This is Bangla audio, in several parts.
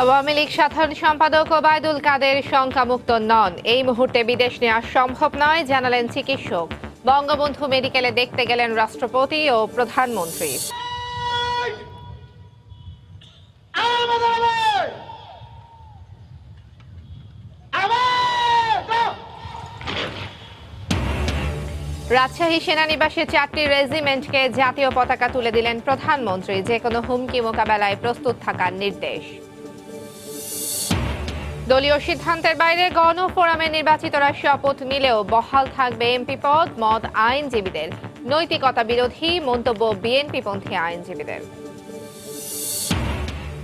আওয়ামী লীগ সাধারণ সম্পাদক ওবায়দুল কাদের শঙ্কামুক্ত নন। এই মুহূর্তে বিদেশ নেওয়া সম্ভব নয় জানালেন চিকিৎসক। বঙ্গবন্ধু মেডিকেলে দেখতে গেলেন রাষ্ট্রপতি ও প্রধানমন্ত্রী। রাজশাহী সেনানিবাসে 4টি রেজিমেন্টকে জাতীয় পতাকা তুলে দিলেন প্রধানমন্ত্রী। যে কোনো হুমকি মোকাবেলায় প্রস্তুত থাকার নির্দেশ। দলীয় সিদ্ধান্তের বাইরে গণফোরামে নির্বাচিতরা শপথ নিলেও বহাল থাকবে এমপি পদ, মত আইনজীবীদের। নৈতিকতা বিরোধী মন্তব্য বিএনপিপন্থী আইনজীবীদের।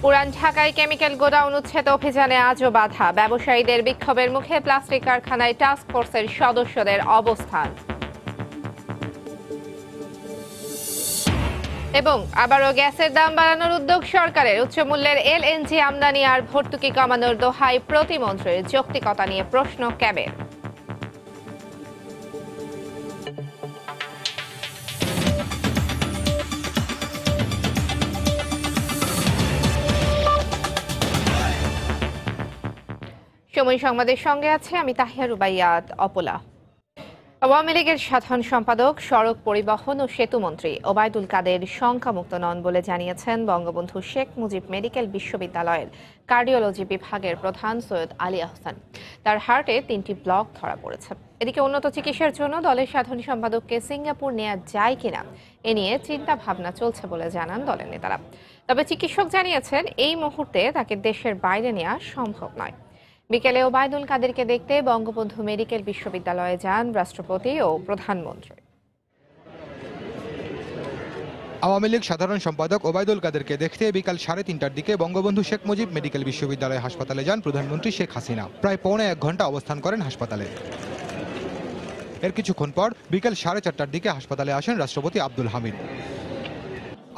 পুরান ঢাকায় কেমিক্যাল গোডাউন উচ্ছেদ অভিযানে আজও বাধা। ব্যবসায়ীদের বিক্ষোভের মুখে প্লাস্টিক কারখানায় টাস্ক ফোর্সের সদস্যদের অবস্থান। এবং আবারও গ্যাসের দাম বাড়ানোর উদ্যোগ সরকারের। উচ্চমূল্যের এলএনজি আমদানি আর ভর্তুকি কমানোর দোহাই প্রতিমন্ত্রীর। যৌক্তিকতা নিয়ে প্রশ্ন ক্যাবের। সময় সংবাদের সঙ্গে আছে আমি তাহিয়া রুবাইয়াত অপলা। আওয়ামী লীগের সাধারণ সম্পাদক, সড়ক পরিবহন ও সেতুমন্ত্রী ওবায়দুল কাদের শঙ্কামুক্ত নন বলে জানিয়েছেন বঙ্গবন্ধু শেখ মুজিব মেডিকেল বিশ্ববিদ্যালয়ের কার্ডিওলজি বিভাগের প্রধান সৈয়দ আলী আহসান। তার হার্টে 3টি ব্লক ধরা পড়েছে। এদিকে উন্নত চিকিৎসার জন্য দলের সাধারণ সম্পাদককে সিঙ্গাপুর নেওয়া যায় কিনা এ নিয়ে চিন্তা ভাবনা চলছে বলে জানান দলের নেতারা। তবে চিকিৎসক জানিয়েছেন এই মুহূর্তে তাকে দেশের বাইরে নেওয়া সম্ভব নয়। বিকেলে ওবায়দুল কাদেরকে দেখতে বঙ্গবন্ধু মেডিকেল বিশ্ববিদ্যালয়ে যান রাষ্ট্রপতি ও প্রধানমন্ত্রী। আওয়ামী লীগ সাধারণ সম্পাদক ওবায়দুল কাদেরকে দেখতে বিকাল 3:30টার দিকে বঙ্গবন্ধু শেখ মুজিব মেডিকেল বিশ্ববিদ্যালয় হাসপাতালে যান প্রধানমন্ত্রী শেখ হাসিনা। প্রায় 1.5 ঘন্টা অবস্থান করেন হাসপাতালে। এর কিছুক্ষণ পর বিকেল 4:30টার দিকে হাসপাতালে আসেন রাষ্ট্রপতি আব্দুল হামিদ।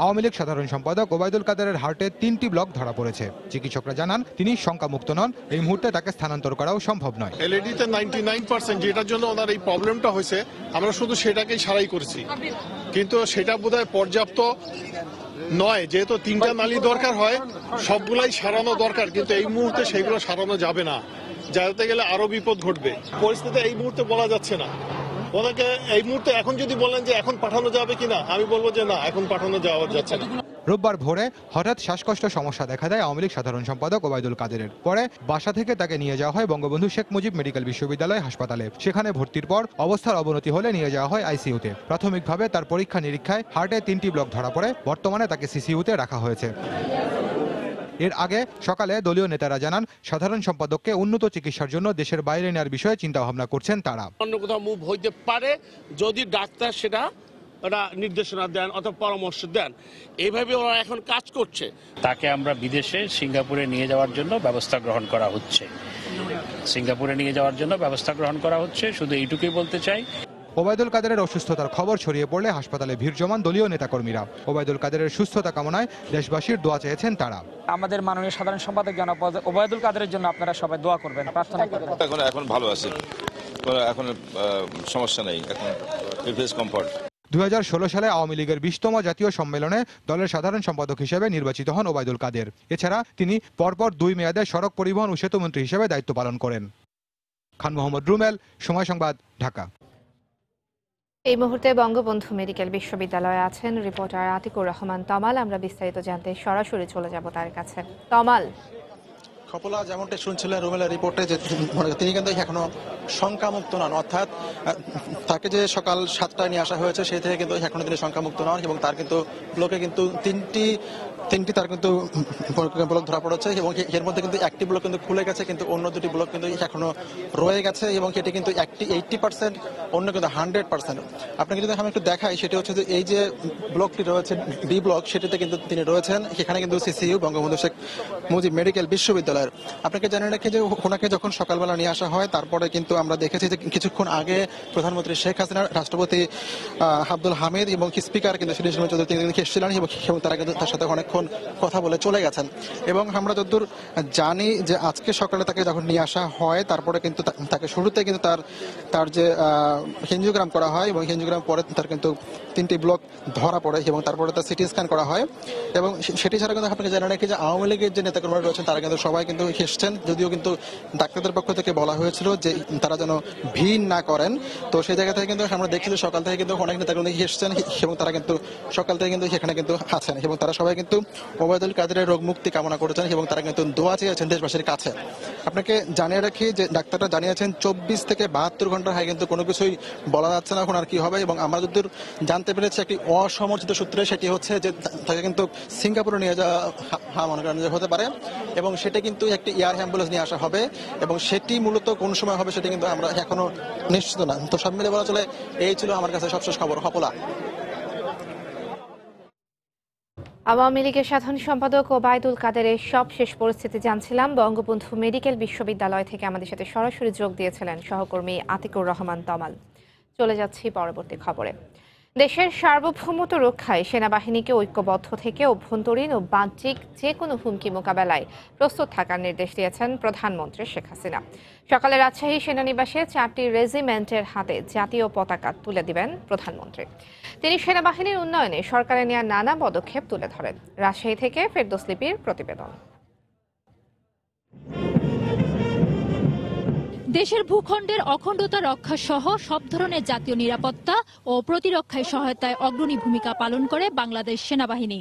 আওয়ামী লীগ সাধারণ সম্পাদক ওবায়দুল কাদেরের হার্টে 3টি ব্লক ধরা পড়েছে। চিকিৎসকরা জানান তিনি শঙ্কামুক্ত নন। এই মুহূর্তে তাকে স্থানান্তর করাও সম্ভব নয়। এলইডিতে 99% যেটার জন্য ওনার এই প্রবলেমটা হয়েছে, আমরা শুধু সেটাকেই সারাই করেছি, কিন্তু সেটা বোধহয় পর্যাপ্ত নয়। যেহেতু 3টা নালী দরকার হয়, সবগুলাই সারানো দরকার, কিন্তু এই মুহূর্তে সেগুলো সারানো যাবে না। যাতে গেলে আরো বিপদ ঘটবে। পরিস্থিতি এই মুহূর্তে বলা যাচ্ছে না। ওনাকে এই মুহূর্তে এখন যদি বলেন যে এখন পাঠানো যাবে কিনা, আমি বলবো যে না, এখন পাঠানো যাওয়া যাচ্ছে না। রোববার ভোরে হঠাৎ শ্বাসকষ্ট সমস্যা দেখা দেয় আওয়ামী লীগ সাধারণ সম্পাদক ওবায়দুল কাদেরের। পরে বাসা থেকে তাকে নিয়ে যাওয়া হয় বঙ্গবন্ধু শেখ মুজিব মেডিকেল বিশ্ববিদ্যালয় হাসপাতালে। সেখানে ভর্তির পর অবস্থার অবনতি হলে নিয়ে যাওয়া হয় আইসিইউতে। প্রাথমিকভাবে তার পরীক্ষা নিরীক্ষায় হার্টে 3টি ব্লক ধরা পড়ে। বর্তমানে তাকে সিসিইউতে রাখা হয়েছে। এর আগে সকালে দলীয় নেতারা জানান সাধারণ সম্পাদককে উন্নত চিকিৎসার জন্য দেশের বাইরে নেওয়ার বিষয়ে চিন্তাভাবনা করছেন তারা। অন্য কোথাও মুভ হইতে পারে যদি ডাক্তার সেটা নির্দেশনা দেন অথবা পরামর্শ দেন। এইভাবে ওরা এখন কাজ করছে। তাকে আমরা বিদেশে সিঙ্গাপুরে নিয়ে যাওয়ার জন্য ব্যবস্থা গ্রহণ করা হচ্ছে। শুধু এইটুকুই বলতে চাই। ওবায়দুল কাদেরের অসুস্থতার খবর ছড়িয়ে পড়লে হাসপাতালে ভিড় জমান দলীয় নেতাকর্মীরা। ওবায়দুল কাদেরের সুস্থতা কামনায় দেশবাসীর দোয়া চেয়েছেন তারা। আমাদের মাননীয় সাধারণ সম্পাদক জনাব ওবায়দুল কাদেরের জন্য আপনারা সবাই দোয়া করবেন, প্রার্থনা করবেন। এখন ভালো আছে, এখন সমস্যা নেই, এখন 2016 সালে আওয়ামী লীগের 20তম জাতীয় সম্মেলনে দলের সাধারণ সম্পাদক হিসেবে নির্বাচিত হন ওবায়দুল কাদের। এছাড়া তিনি পরপর 2 মেয়াদে সড়ক পরিবহন ও সেতুমন্ত্রী হিসেবে দায়িত্ব পালন করেন। খান মোহাম্মদ রুমেল, সময় সংবাদ, ঢাকা। এই মুহূর্তে বঙ্গবন্ধু মেডিকেল বিশ্ববিদ্যালয়ে আছেন রিপোর্টার আতিকুর রহমান তমাল। আমরা বিস্তারিত জানতে সরাসরি চলে যাব তার কাছে। তমাল, সফলা যেমনটা শুনছিলেন রুমেলের রিপোর্টে, যে তিনি কিন্তু এখনো শঙ্কামুক্ত নন, অর্থাৎ তাকে যে সকাল 7টায় নিয়ে আসা হয়েছে সেই থেকে কিন্তু এখনো তিনি শঙ্কামুক্ত নন এবং তার কিন্তু ব্লকে কিন্তু তিনটি তার কিন্তু ব্লক ধরা পড়েছে এবং এর মধ্যে কিন্তু একটি ব্লক কিন্তু খুলে গেছে, কিন্তু অন্য 2টি ব্লক কিন্তু এখনো রয়ে গেছে এবং এটি কিন্তু একটি 80%, অন্য কিন্তু 100%। আপনাকে যদি আমি একটু দেখাই, সেটি হচ্ছে যে এই যে ব্লকটি রয়েছে ডি ব্লক, সেটিতে কিন্তু তিনি রয়েছেন। সেখানে কিন্তু সিসিইউ বঙ্গবন্ধু শেখ মুজিব মেডিকেল বিশ্ববিদ্যালয়ের। আপনাকে জানিয়ে রাখি যে ওনাকে যখন সকালবেলা নিয়ে আসা হয়, তারপরে কিন্তু আমরা দেখেছি যে কিছুক্ষণ আগে প্রধানমন্ত্রী শেখ হাসিনা, রাষ্ট্রপতি আব্দুল হামিদ এবং স্পিকার কিন্তু তিনি এসেছিলেন এবং তারা কিন্তু তার সাথে অনেক কিছুক্ষণ কথা বলে চলে গেছেন। এবং আমরা যতদূর জানি যে আজকে সকালে তাকে যখন নিয়ে আসা হয় তারপরে কিন্তু তাকে শুরুতে কিন্তু তার যে হিঞ্জিওগ্রাম করা হয় এবং হিঞ্জিওগ্রাম পরে তার কিন্তু 3টি ব্লক ধরা পড়ে এবং তারপরে তার সিটি স্ক্যান করা হয়। এবং সেটি ছাড়া কিন্তু আপনাকে জানা রাখি যে আওয়ামী লীগের যে নেতাকর্মীরা রয়েছেন তারা কিন্তু সবাই কিন্তু হেসছেন, যদিও কিন্তু ডাক্তারদের পক্ষ থেকে বলা হয়েছিল যে তারা যেন ভিড় না করেন। তো সেই জায়গা থেকে কিন্তু আমরা দেখছি যে সকাল থেকে কিন্তু অনেক নেতাকর্মী হেসছেন এবং তারা কিন্তু সকাল থেকে কিন্তু সেখানে কিন্তু আছেন এবং তারা সবাই কিন্তু ওবায়দুল কাদেরের রোগ মুক্তি কামনা করেছেন এবং তারা কিন্তু দোয়া চেয়েছেন দেশবাসীর কাছে। আপনাকে জানিয়ে রাখি যে ডাক্তাররা জানিয়েছেন 24 থেকে 72 ঘন্টার হাই কিন্তু কোনো কিছুই বলা যাচ্ছে না এখন আর কি হবে। এবং আমরা যদি জানতে পেরেছি একটি অসমর্থিত সূত্রে, সেটি হচ্ছে যে তাকে কিন্তু সিঙ্গাপুরে নিয়ে যাওয়া মনে করেন যে হতে পারে এবং সেটা কিন্তু একটি এয়ার অ্যাম্বুলেন্স নিয়ে আসা হবে এবং সেটি মূলত কোন সময় হবে সেটা কিন্তু আমরা এখনো নিশ্চিত না। তো সব মিলে বলা চলে এই ছিল আমার কাছে সবশেষ খবর। হপলা। আওয়ামী লীগের সাধারণ সম্পাদক ওবায়দুল কাদেরের সবশেষ পরিস্থিতি জানছিলাম। বঙ্গবন্ধু মেডিকেল বিশ্ববিদ্যালয় থেকে আমাদের সাথে সরাসরি যোগ দিয়েছিলেন সহকর্মী আতিকুর রহমান তমাল। চলে যাচ্ছি পরবর্তী খবরে। দেশের সার্বভৌমত্ব রক্ষায় সেনাবাহিনীকে ঐক্যবদ্ধ থেকে অভ্যন্তরীণ ও বাহ্যিক যে কোনো হুমকি মোকাবেলায় প্রস্তুত থাকার নির্দেশ দিয়েছেন প্রধানমন্ত্রী শেখ হাসিনা। সকালে রাজশাহী সেনানিবাসে 4টি রেজিমেন্টের হাতে জাতীয় পতাকা তুলে দিবেন প্রধানমন্ত্রী। তিনি সেনাবাহিনীর উন্নয়নে সরকারের নেওয়া নানা পদক্ষেপ তুলে ধরেন। রাজশাহী থেকে ফেরদৌস লিপির প্রতিবেদন। দেশের ভূখণ্ডের অখণ্ডতা রক্ষা সহ সব ধরনের জাতীয় নিরাপত্তা ও প্রতিরক্ষায় সহায়তায় অগ্রণী ভূমিকা পালন করে বাংলাদেশ সেনাবাহিনী।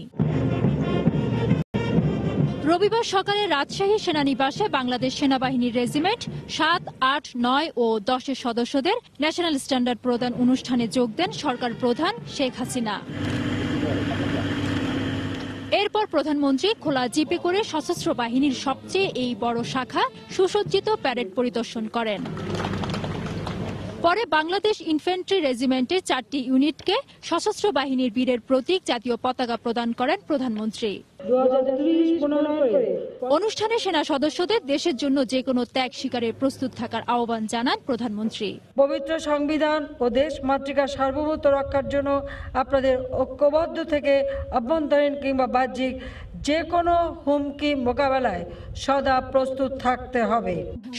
রবিবার সকালে রাজশাহী সেনানিবাসে বাংলাদেশ সেনাবাহিনীর রেজিমেন্ট 7, 8, 9 ও 10-এর সদস্যদের ন্যাশনাল স্ট্যান্ডার্ড প্রদান অনুষ্ঠানে যোগ দেন সরকার প্রধান শেখ হাসিনা। এরপর প্রধানমন্ত্রী খোলা জিপে করে সশস্ত্র বাহিনীর সবচেয়ে এই বড় শাখা সুসজ্জিত প্যারেড পরিদর্শন করেন। পরে বাংলাদেশ ইনফ্যান্ট্রি রেজিমেন্টের 4টি ইউনিটকে সশস্ত্র বাহিনীর বীরের প্রতীক জাতীয় পতাকা প্রদান করেন প্রধানমন্ত্রী। অনুষ্ঠানে সেনা সদস্যদের দেশের জন্য যে কোনো ত্যাগ স্বীকারে প্রস্তুত থাকার আহ্বান জানান প্রধানমন্ত্রী। পবিত্র সংবিধান ও দেশ মাতৃকার সার্বভৌমত্ব রক্ষার জন্য আপনাদের ঐক্যবদ্ধ থেকে অভ্যন্তরীণ কিংবা বাহ্যিক যে কোনো হুমকি মোকাবেলায় সদা প্রস্তুত থাকতে হবে।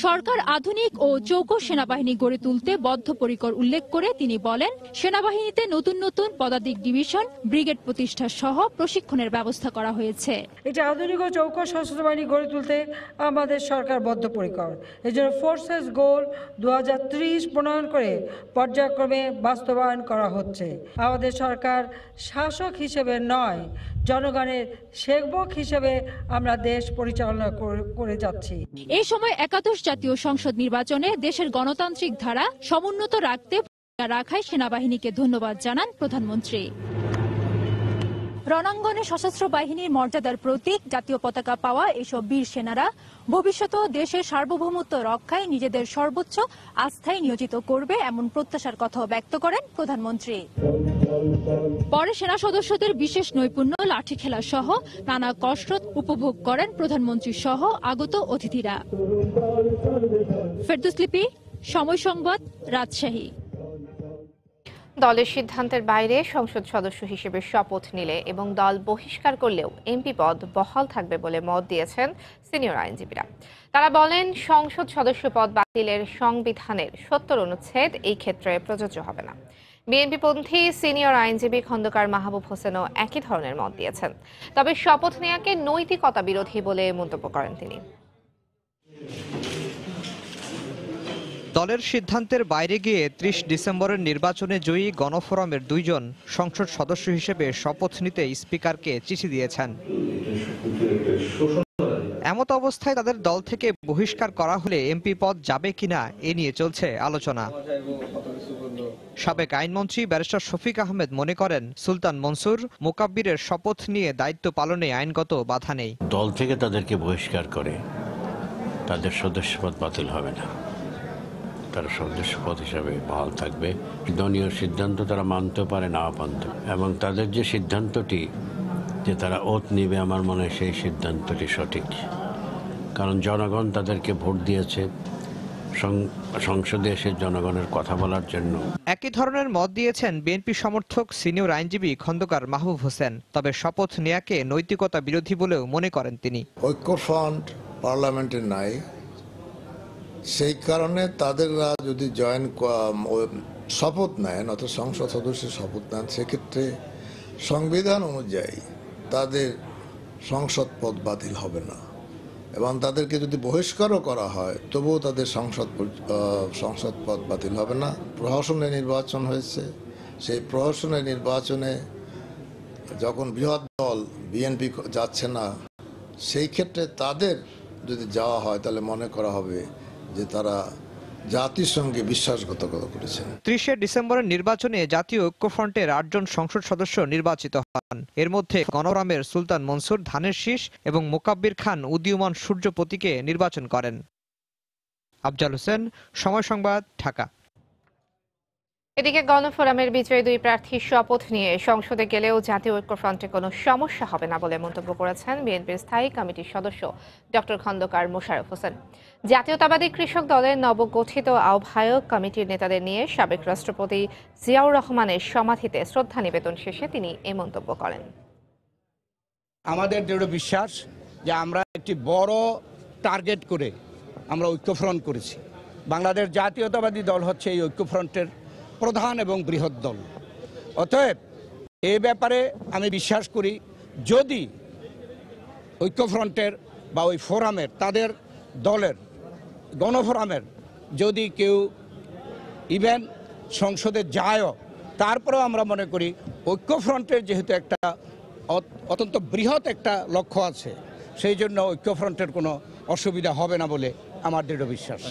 সরকার আধুনিক ও চৌকো সেনাবাহিনী গড়ে তুলতে বদ্ধপরিকর উল্লেখ করে তিনি বলেন, সেনাবাহিনীতে নতুন নতুন পদাতিক ডিভিশন, ব্রিগেড প্রতিষ্ঠা সহ প্রশিক্ষণের ব্যবস্থা করা হয়েছে। এটা আধুনিক ও চৌকো সশস্ত্র বাহিনী গড়ে তুলতে আমাদের সরকার বদ্ধপরিকর। এই জন্য ফোর্সেস গোল 2030 প্রণয়ন করে পর্যায়ক্রমে বাস্তবায়ন করা হচ্ছে। আমাদের সরকার শাসক হিসেবে নয়, জনগণের সেবক হিসেবে আমরা দেশ পরিচালনা করে যাচ্ছি। এই সময় 11শ জাতীয় সংসদ নির্বাচনে দেশের গণতান্ত্রিক ধারা সমুন্নত রাখতে রাখায় সেনাবাহিনীকে ধন্যবাদ জানান প্রধানমন্ত্রী। রণাঙ্গনে সশস্ত্র বাহিনীর মর্যাদার প্রতীক জাতীয় পতাকা পাওয়া এসব বীর সেনারা ভবিষ্যতেও দেশের সার্বভৌমত্ব রক্ষায় নিজেদের সর্বোচ্চ আস্থায় নিয়োজিত করবে এমন প্রত্যাশার কথাও ব্যক্ত করেন প্রধানমন্ত্রী। পরে সেনা সদস্যদের বিশেষ নৈপুণ্য, লাঠি খেলা সহ নানা কসরত উপভোগ করেন প্রধানমন্ত্রী সহ আগত অতিথিরা। ফেরদৌস লিপি, সময় সংবাদ, রাজশাহী। দলের সিদ্ধান্তের বাইরে সংসদ সদস্য হিসেবে শপথ নিলে এবং দল বহিষ্কার করলেও এমপি পদ বহাল থাকবে বলে মত দিয়েছেন সিনিয়র আইনজীবীরা। তারা বলেন, সংসদ সদস্য পদ বাতিলের সংবিধানের 70 অনুচ্ছেদ এই ক্ষেত্রে প্রযোজ্য হবে না। বিএনপিপন্থী সিনিয়র আইনজীবী খন্দকার মাহবুব হোসেনও একই ধরনের মত দিয়েছেন। তবে শপথ নেওয়াকে নৈতিকতা বিরোধী বলে মন্তব্য করেন তিনি। দলের সিদ্ধান্তের বাইরে গিয়ে 30 ডিসেম্বরের নির্বাচনে জয়ী গণফোরামের 2 জন সংসদ সদস্য হিসেবে শপথ নিতে স্পিকারকে চিঠি দিয়েছেন। এমত অবস্থায় তাদের দল থেকে বহিষ্কার করা হলে এমপি পদ যাবে কিনা এ নিয়ে চলছে আলোচনা। সাবেক আইনমন্ত্রী ব্যারিস্টার শফিক আহমেদ মনে করেন, সুলতান মনসুর, মোকাব্বিরের শপথ নিয়ে দায়িত্ব পালনে আইনগত বাধা নেই। দল থেকে তাদেরকে বহিষ্কার করে তাদের সদস্যপদ বাতিল হবে না, তারা সদস্যপদ হিসাবে বহাল থাকবে। দলীয় সিদ্ধান্ত তারা মানতে পারে, না মানতে, এবং তাদের যে সিদ্ধান্তটি যে তারা ওত নিবে, আমার মনে হয় সেই সিদ্ধান্তটি সঠিক। কারণ জনগণ তাদেরকে ভোট দিয়েছে, সংসদে এসে জনগণের কথা বলার জন্য। একই ধরনের মত দিয়েছেন বিএনপি সমর্থক সিনিয়র আইনজীবী খন্দকার মাহবুব হোসেন। তবে শপথ নেয়াকে নৈতিকতা বিরোধী বলেও মনে করেন তিনি। ঐক্যফ্রন্ট পার্লামেন্টে নাই, সেই কারণে তাদেররা যদি শপথ নেন অর্থাৎ সংসদ সদস্যের শপথ নেন, সেক্ষেত্রে সংবিধান অনুযায়ী তাদের সংসদ পদ বাতিল হবে না, এবং তাদেরকে যদি বহিষ্কারও করা হয় তবুও তাদের সংসদ পদ বাতিল হবে না। প্রহসনের নির্বাচন হয়েছে, সেই প্রহসনের নির্বাচনে যখন বৃহৎ দল বিএনপি যাচ্ছে না, সেই ক্ষেত্রে তাদের যদি যাওয়া হয় তাহলে মনে করা হবে যে তারা জাতিসংঘে বিশ্বাসঘাতকতা করেছেন। 30 ডিসেম্বরের নির্বাচনে জাতীয় ঐক্যফ্রন্টের 8 জন সংসদ সদস্য নির্বাচিত হন। এর মধ্যে গণরামের সুলতান মনসুর ধানের শীষ এবং মোকাব্বির খান উদীয়মান সূর্য প্রতীকে নির্বাচন করেন। আফজাল হোসেন, সময় সংবাদ, ঢাকা। এদিকে গণফোরামের বিজয়ী 2 প্রার্থীর শপথ নিয়ে সংসদে গেলেও জাতীয় ঐক্যফ্রন্টে কোনো সমস্যা হবে না বলে মন্তব্য করেছেন বিএনপির স্থায়ী কমিটির সদস্য ডক্টর খন্দকার মোশাররফ হোসেন। জাতীয়তাবাদী কৃষক দলের নবগঠিত আহ্বায়ক কমিটির নেতাদের নিয়ে সাবেক রাষ্ট্রপতি জিয়াউর রহমানের সমাধিতে শ্রদ্ধা নিবেদন শেষে তিনি এই মন্তব্য করেন। আমাদের দৃঢ় বিশ্বাস যে আমরা একটি বড় টার্গেট করে আমরা ঐক্যফ্রন্ট করেছি। বাংলাদেশ জাতীয়তাবাদী দল হচ্ছে এই ঐক্যফ্রন্টের প্রধান এবং বৃহৎ দল। অতএব এ ব্যাপারে আমি বিশ্বাস করি, যদি ঐক্যফ্রন্টের বা ওই ফোরামের তাদের দলের গণফোরামের যদি কেউ ইভেন সংসদে যায়ও, তারপরেও আমরা মনে করি ঐক্যফ্রন্টের যেহেতু একটা অত্যন্ত বৃহৎ একটা লক্ষ্য আছে, সেই জন্য ঐক্যফ্রন্টের কোনো অসুবিধা হবে না বলে আমার দৃঢ় বিশ্বাস।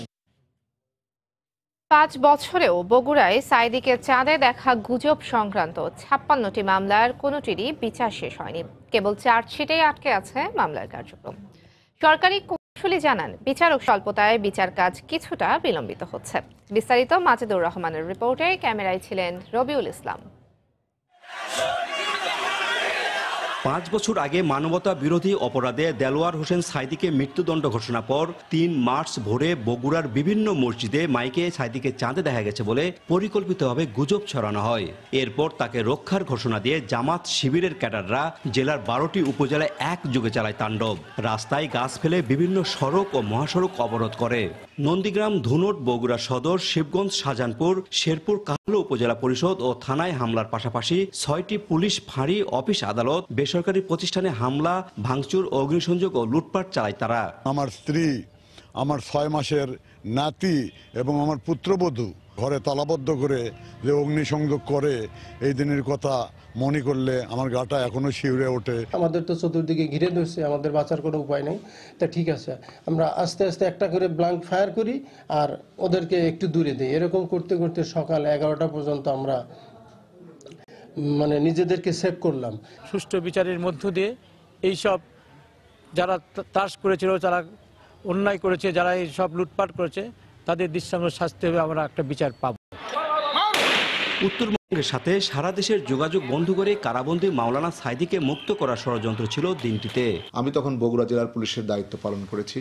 5 বছরেও বগুড়ায় সাইদিকে চাঁদে দেখা গুজব সংক্রান্ত 56টি মামলার কোনোটিরই বিচার শেষ হয়নি। কেবল চার্জশিটেই আটকে আছে মামলার কার্যক্রম। সরকারি কৌঁসুলি জানান, বিচারক স্বল্পতায় বিচার কাজ কিছুটা বিলম্বিত হচ্ছে। বিস্তারিত মাজেদুর রহমানের রিপোর্টে, ক্যামেরায় ছিলেন রবিউল ইসলাম। 5 বছর আগে মানবতা বিরোধী অপরাধে দেলোয়ার হোসেন সাইদিকে মৃত্যুদণ্ড ঘোষণা পর 3 মার্চ ভোরে বগুড়ার বিভিন্ন মসজিদে মাইকে সাইদিকে চাঁদে দেখা গেছে বলে পরিকল্পিতভাবে গুজব ছড়ানো হয়। এরপর তাকে রক্ষার ঘোষণা দিয়ে জামাত শিবিরের ক্যাডাররা জেলার 12টি উপজেলায় একযোগে চালায় তাণ্ডব। রাস্তায় গাছ ফেলে বিভিন্ন সড়ক ও মহাসড়ক অবরোধ করে। নন্দীগ্রাম, ধুনট, বগুড়া সদর, শিবগঞ্জ, শাহজাহানপুর, শেরপুর, কালো উপজেলা পরিষদ ও থানায় হামলার পাশাপাশি 6টি পুলিশ ফাঁড়ি, অফিস, আদালত, বেসরকারি প্রতিষ্ঠানে হামলা, ভাঙচুর, অগ্নিসংযোগ ও লুটপাট চালায় তারা। আমার স্ত্রী, আমার 6 মাসের নাতি এবং আমার পুত্রবধূ ঘরে তালাবদ্ধ করে যে অগ্নিসংযোগ করে, এই দিনের কথা মনে করলে আমার গাটা এখনো শিউরে ওঠে। আমাদের তো চতুর্দিকে ঘিরে ধরছে, আমাদের বাঁচার কোনো উপায় নেই। তা ঠিক আছে, আমরা আস্তে আস্তে একটা করে ব্লাঙ্ক ফায়ার করি আর ওদেরকে একটু দূরে দিই। এরকম করতে করতে সকাল 11টা পর্যন্ত আমরা নিজেদেরকে সেভ করলাম। সুষ্ঠু বিচারের মধ্য দিয়ে এইসব যারা ত্রাস করেছিল, যারা অন্যায় করেছে, যারা এই সব লুটপাট করেছে, তাদের দৃষ্টান্ত শাস্তি হবে, আমরা একটা বিচার পাব। উত্তরবঙ্গের সাথে সারা দেশের যোগাযোগ বন্ধ করে কারাবন্দী মাওলানা সাইদিকে মুক্ত করার ষড়যন্ত্র ছিল দিনটিতে। আমি তখন বগুড়া জেলার পুলিশের দায়িত্ব পালন করেছি।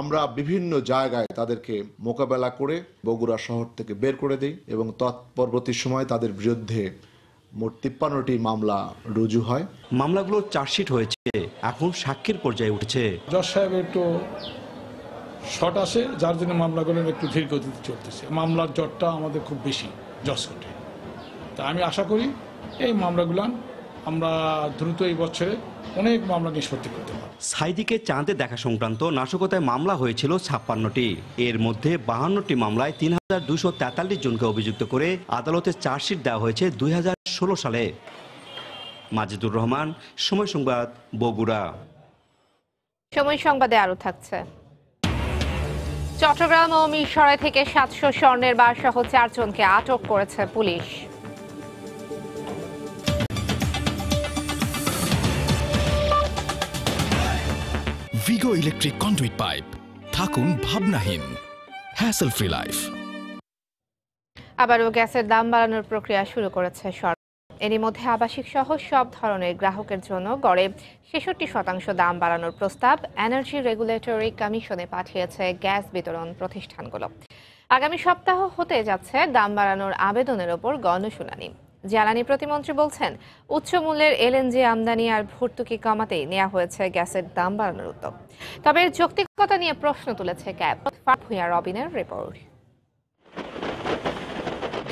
আমরা বিভিন্ন জায়গায় তাদেরকে মোকাবেলা করে বগুড়া শহর থেকে বের করে দিই এবং তৎপরবর্তী সময় তাদের বিরুদ্ধে মোট 53টি মামলা রুজু হয়। মামলাগুলোর চার্জশিট হয়েছে, এখন সাক্ষীর পর্যায়ে উঠেছে। জজ সাহেব একটু শর্ট আসে, যার জন্য মামলাগুলো একটু ধীর গতিতে চলতেছে। মামলার জটটা আমাদের খুব বেশি জজ কোর্টে। তা আমি আশা করি এই মামলাগুলো আমরা দ্রুত এই বছরে অনেক মামলা নিষ্পত্তি করতে পারব। সাইদিকে চাঁদে দেখা সংক্রান্ত নাশকতায় মামলা হয়েছিল 56টি। এর মধ্যে 52টি মামলায় 3243 জনকে অভিযুক্ত করে আদালতে চার্জশিট দেওয়া হয়েছে 2016 সালে। মাজেদুর রহমান, সময় সংবাদ, বগুড়া। সময় সংবাদে আরো থাকছে। চট্টগ্রাম ও মিরসরাই থেকে 700 স্বর্ণের বার সহ 4 জনকে আটক করেছে পুলিশ। ভিগো ইলেকট্রিক কন্ডুইট পাইপ, থাকুন ভাবনাহীন, হ্যাসেল ফ্রি লাইফ। আবারও গ্যাসের দাম বাড়ানোর প্রক্রিয়া শুরু করেছে সরকার। এরই মধ্যে আবাসিক সহ সব ধরনের গ্রাহকের জন্য গড়ে ৬৬% দাম বাড়ানোর প্রস্তাব এনার্জি রেগুলেটরি কমিশনে পাঠিয়েছে গ্যাস বিতরণ প্রতিষ্ঠানগুলো। আগামী সপ্তাহ হতে যাচ্ছে দাম বাড়ানোর আবেদনের ওপর গণশুনানি। জ্বালানি প্রতিমন্ত্রী বলছেন, উচ্চ মূল্যের এলএনজি আমদানি আর ভর্তুকি কমাতেই নেওয়া হয়েছে গ্যাসের দাম বাড়ানোর উদ্যোগ। তবে এর যৌক্তিকতা নিয়ে প্রশ্ন তুলেছে ক্যাব। ভূঁইয়া রবিনের রিপোর্ট।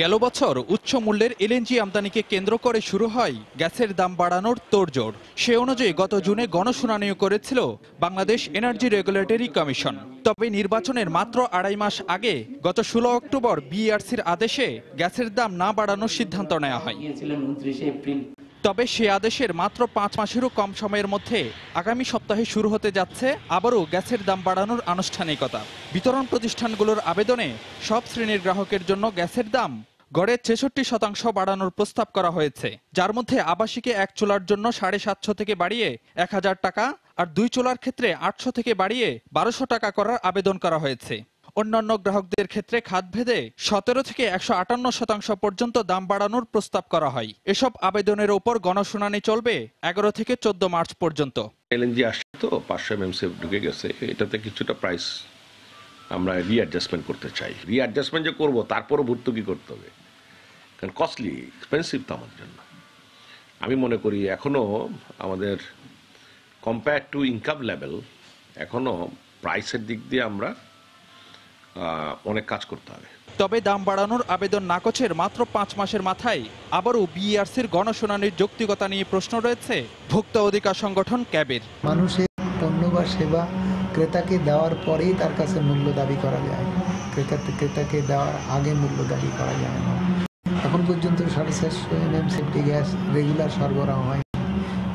গেল বছর উচ্চ মূল্যের এলএনজি আমদানিকে কেন্দ্র করে শুরু হয় গ্যাসের দাম বাড়ানোর তোড়জোড়। সে অনুযায়ী গত জুনে গণশুনানিও করেছিল বাংলাদেশ এনার্জি রেগুলেটরি কমিশন। তবে নির্বাচনের মাত্র ২.৫ মাস আগে গত ১৬ অক্টোবর বিইআরসির আদেশে গ্যাসের দাম না বাড়ানোর সিদ্ধান্ত নেওয়া হয়। তবে সে আদেশের মাত্র ৫ মাসেরও কম সময়ের মধ্যে আগামী সপ্তাহে শুরু হতে যাচ্ছে আবারও গ্যাসের দাম বাড়ানোর আনুষ্ঠানিকতা। বিতরণ প্রতিষ্ঠানগুলোর আবেদনে সব শ্রেণীর গ্রাহকের জন্য গ্যাসের দাম গড়ে ৬৬% বাড়ানোর প্রস্তাব করা হয়েছে, যার মধ্যে আবাসিকে ১ চুলার জন্য ৭৫০ থেকে বাড়িয়ে ১০০০ টাকা আর ২ চুলার ক্ষেত্রে ৮০০ থেকে বাড়িয়ে ১২০০ টাকা করার আবেদন করা হয়েছে। অন্যান্য গ্রাহকদের ক্ষেত্রে খাতভেদে ১৭ থেকে ১৫৮% পর্যন্ত দাম বাড়ানোর প্রস্তাব করা হয়। এসব আবেদনের ওপর গণশুনানি চলবে ১১ থেকে ১৪ মার্চ পর্যন্ত। এলএনজি আসছে তো ৫০০ এমএমসি ঢুকে গেছে, এটাতে কিছুটা প্রাইস আমরা রিঅ্যাডজাস্টমেন্ট করতে চাই। রিঅ্যাডজাস্টমেন্ট যে করবো তারপরও ভর্তুকি করতে হবে, কারণ কস্টলি এক্সপেন্সিভ তো আমার জন্য। আমি মনে করি এখনও আমাদের কম্পেয়ার টু ইনকাম লেভেল এখনও প্রাইসের দিক দিয়ে আমরা অনেক কাজ করতে হবে। তবে দাম বাড়ানোর আবেদন নাকচের মাত্র ৫ মাসের মাথায় আবারও বিইআরসির গণশুনানির যৌক্তিকতা নিয়ে প্রশ্ন রয়েছে ভোক্তা অধিকার সংগঠন ক্যাবের। মানুষের পণ্য বা সেবা ক্রেতাকে দেওয়ার পরেই তার কাছে মূল্য দাবি করা যায়, ক্রেতাকে দেওয়ার আগে মূল্য দাবি করা যায় না। এখন পর্যন্ত 450 এমএমসি গ্যাস রেগুলার সরবরাহ হয়,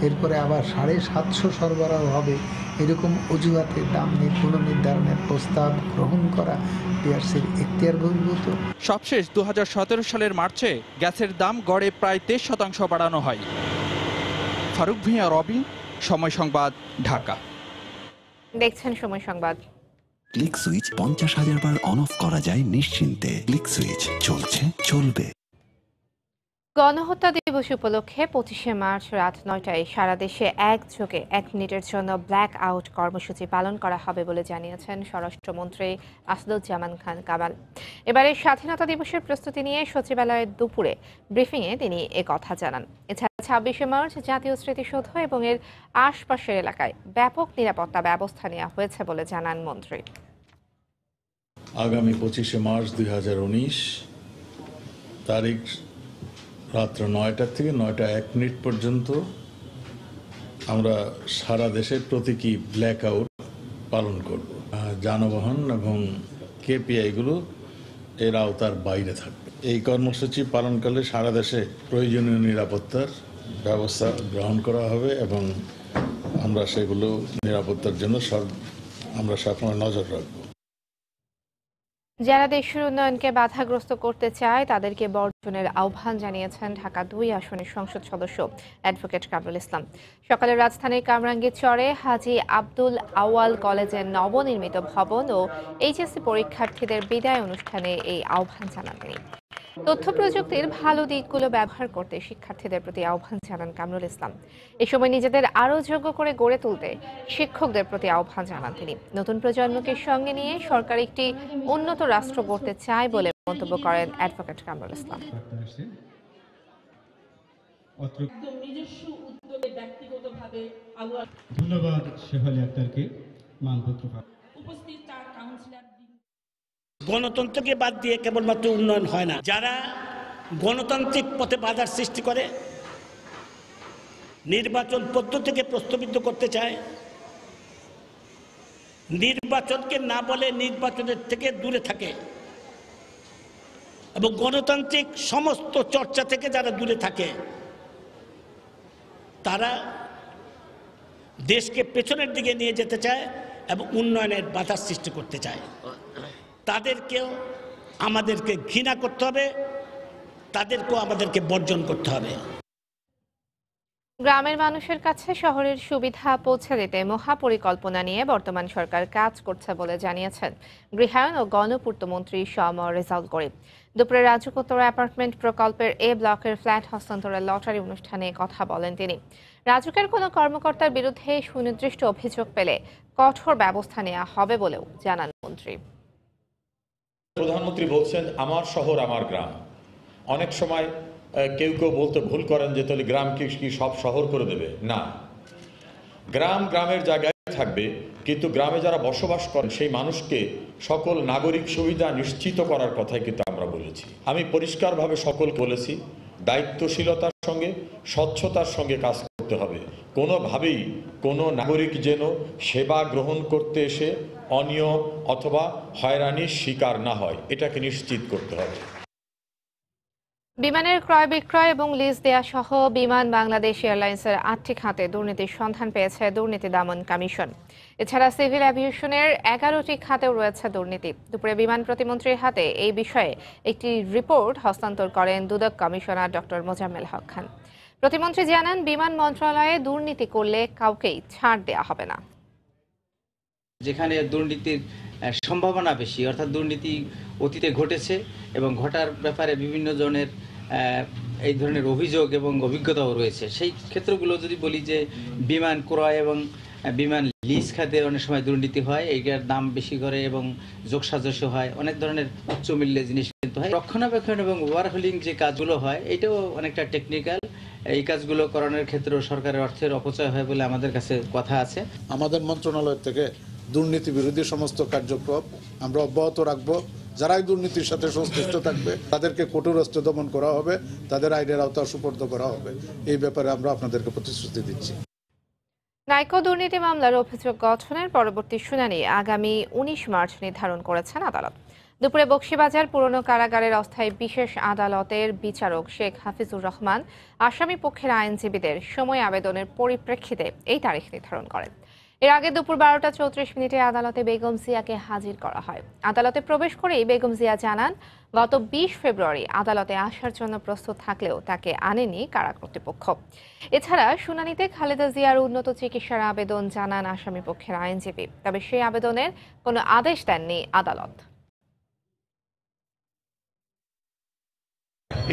এরপরে আবার 750 সরবরাহ হবে, এরকম অজুহাতে দাম পুনর্নির্ধারণের প্রস্তাব গ্রহণ করা বিইআরসির এখতিয়ার বহির্ভূত। সবশেষ ২০১৭ সালের মার্চে গ্যাসের দাম গড়ে প্রায় 23% বাড়ানো হয়। ফারুক ভূঁইয়া, রবি, সময় সংবাদ, ঢাকা। দেখছেন সময় সংবাদ। Click switch ৫০,০০০ bar on of করা যায় নিশ্চিন্তে। ক্লিক সুইচ চলছে, চলবে। গণহত্যা দিবস উপলক্ষে ২৫শে মার্চ রাত ৯টায় সারা দেশে একযোগে ১ মিনিটের জন্য ব্ল্যাক আউট কর্মসূচি পালন করা হবে বলে জানিয়েছেন স্বরাষ্ট্রমন্ত্রী আসাদুজ্জামান খান কামাল। এবারের স্বাধীনতা দিবসের প্রস্তুতি নিয়ে সচিবালয়ের দুপুরে ব্রিফিংয়ে তিনি একথা জানান। এছাড়া ২৬শে মার্চ জাতীয় স্মৃতিসৌধ এবং এর আশপাশের এলাকায় ব্যাপক নিরাপত্তা ব্যবস্থা নেওয়া হয়েছে বলে জানান মন্ত্রী। আগামী ২৫শে মার্চ ২০১৯ তারিখ রাত্র ৯টা থেকে ৯টা ১ মিনিট পর্যন্ত আমরা সারা দেশের প্রতীকী ব্ল্যাক আউট পালন করব। যানবাহন এবং কেপিআইগুলো এর আওতার বাইরে থাকবে। এই কর্মসূচি পালনকালে সারা দেশে প্রয়োজনীয় নিরাপত্তার ব্যবস্থা গ্রহণ করা হবে এবং আমরা সেগুলো নিরাপত্তার জন্য আমরা সবসময় নজর রাখব। যারা দেশের উন্নয়নকে বাধাগ্রস্ত করতে চায় তাদেরকে বর্জনের আহ্বান জানিয়েছেন ঢাকা ২ আসনের সংসদ সদস্য অ্যাডভোকেট কামরুল ইসলাম। সকালে রাজধানীর কামরাঙ্গীরচরে হাজী আব্দুল আওয়াল কলেজের নবনির্মিত ভবন ও এইচএসসি পরীক্ষার্থীদের বিদায় অনুষ্ঠানে এই আহ্বান জানান তিনি। তথ্য প্রযুক্তির ভালো দিকগুলো ব্যবহার করতে শিক্ষার্থীদের প্রতি আহ্বান জানান কামরুল ইসলাম। এ সময় নিজেদের আরও যোগ্য করে গড়ে তুলতে শিক্ষকদের প্রতি আহ্বান জানান তিনি। নতুন প্রজন্মকে সঙ্গে নিয়ে সরকার একটি উন্নত রাষ্ট্র গড়তে চায় বলে মন্তব্য করেন অ্যাডভোকেট কামরুল ইসলাম। ধন্যবাদ শেফালী আক্তারকে মানপত্র গণতন্ত্রকে বাদ দিয়ে কেবলমাত্র উন্নয়ন হয় না। যারা গণতান্ত্রিক পথে বাধার সৃষ্টি করে, নির্বাচন পদ্ধতিকে প্রশ্নবিদ্ধ করতে চায়, নির্বাচনকে না বলে নির্বাচনের থেকে দূরে থাকে এবং গণতান্ত্রিক সমস্ত চর্চা থেকে যারা দূরে থাকে, তারা দেশকে পেছনের দিকে নিয়ে যেতে চায় এবং উন্নয়নের বাধার সৃষ্টি করতে চায়। তাদেরকেও আমাদেরকে ঘৃণা করতে হবে, তাদেরকেও আমাদেরকে বর্জন করতে হবে। গ্রামের মানুষের কাছে শহরের সুবিধা পৌঁছে দিতে মহাপরিকল্পনা নিয়ে বর্তমান সরকার কাজ করছে বলে জানিয়েছেন গৃহায়ন ও গণপূর্ত মন্ত্রী শ.ম. রেজাউল করিম। দুপুরে রাজুকোত্তর অ্যাপার্টমেন্ট প্রকল্পের এ ব্লকের ফ্ল্যাট হস্তান্তরের লটারি অনুষ্ঠানে কথা বলেন তিনি। রাজুকের কোনো কর্মকর্তার বিরুদ্ধে সুনির্দিষ্ট অভিযোগ পেলে কঠোর ব্যবস্থা নেওয়া হবে বলেও জানান মন্ত্রী। প্রধানমন্ত্রী বলছেন আমার শহর আমার গ্রাম। অনেক সময় কেউ কেউ বলতে ভুল করেন যে তাহলে গ্রামকে কি সব শহর করে দেবে। না, গ্রাম গ্রামের জায়গায় থাকবে, কিন্তু গ্রামে যারা বসবাস করেন সেই মানুষকে সকল নাগরিক সুবিধা নিশ্চিত করার কথাই কিন্তু আমরা বলেছি। আমি পরিষ্কারভাবে সকল বলেছি, দায়িত্বশীলতার সঙ্গে স্বচ্ছতার সঙ্গে কাজ করতে হবে। কোনোভাবেই কোনো নাগরিক যেন সেবা গ্রহণ করতে এসে অনিয়ম অথবা হয়রানির শিকার না হয়, এটাকে নিশ্চিত করতে হবে। বিমানের ক্রয় বিক্রয় এবং লিজ দেয়া সহ বিমান বাংলাদেশ এয়ারলাইন্সের ৮টি খাতে দুর্নীতির সন্ধান পেয়েছে দুর্নীতি দমন কমিশন। এছাড়া সিভিল অ্যাভিয়েশনের 11টি খাতেও রয়েছে দুর্নীতি। দুপুরে বিমান প্রতিমন্ত্রীর হাতে এই বিষয়ে একটি রিপোর্ট হস্তান্তর করেন দুদক কমিশনার ডক্টর মোজাম্মেল হক খান। প্রতিমন্ত্রী জানান, বিমান মন্ত্রণালয়ে দুর্নীতি করলে কাউকেই ছাড় দেওয়া হবে না। যেখানে দুর্নীতির সম্ভাবনা বেশি, অর্থাৎ দুর্নীতি অতীতে ঘটেছে এবং ঘটার ব্যাপারে বিভিন্ন জনের এই ধরনের অভিযোগ এবং অভিজ্ঞতাও রয়েছে, সেই ক্ষেত্রগুলো যদি বলি যে বিমান ক্রয় এবং বিমান লিজ খাতে অনেক সময় দুর্নীতি হয়, এইটার দাম বেশি করে এবং যোগসাজস্য হয়, অনেক ধরনের উচ্চ মূল্যের জিনিস কিন্তু হয়। রক্ষণাবেক্ষণ এবং ওভারহোলিং যে কাজগুলো হয় এটাও অনেকটা টেকনিক্যাল। এই কাজগুলো করানোর ক্ষেত্রেও সরকারের অর্থের অপচয় হয় বলে আমাদের কাছে কথা আছে। আমাদের মন্ত্রণালয় থেকে দুর্নীতি বিরোধী সমস্ত কার্যক্রম আমরা অব্যাহত রাখবো। যারাই দুর্নীতির সাথে সংশ্লিষ্ট থাকবে তাদেরকে কঠোর হস্তে দমন করা হবে, তাদের আইনের আওতায় সুপর্দ করা হবে। এই ব্যাপারে আমরা আপনাদেরকে প্রতিশ্রুতি দিচ্ছি। নাইকো দুর্নীতি মামলার অভিযোগ গঠনের পরবর্তী শুনানি আগামী 19 মার্চ নির্ধারণ করেছেন আদালত। দুপুরে বকশীবাজার পুরনো কারাগারের অস্থায়ী বিশেষ আদালতের বিচারক শেখ হাফিজুর রহমান আসামি পক্ষের আইনজীবীদের সময় আবেদনের পরিপ্রেক্ষিতে এই তারিখ নির্ধারণ করেন। এর আগে দুপুর 12টা34 আদালতে বেগম জিয়াকে হাজির করা হয়। আদালতে প্রবেশ করেই বেগম জিয়া জানান, গত 20 ফেব্রুয়ারি আদালতে আসার জন্য প্রস্তুত থাকলেও তাকে আনেনি কারা কর্তৃপক্ষ। এছাড়া শুনানিতে খালেদা জিয়ার উন্নত চিকিৎসার আবেদন জানান আসামি পক্ষের আইনজীবী, তবে সেই আবেদনের কোনো আদেশ দেননি আদালত।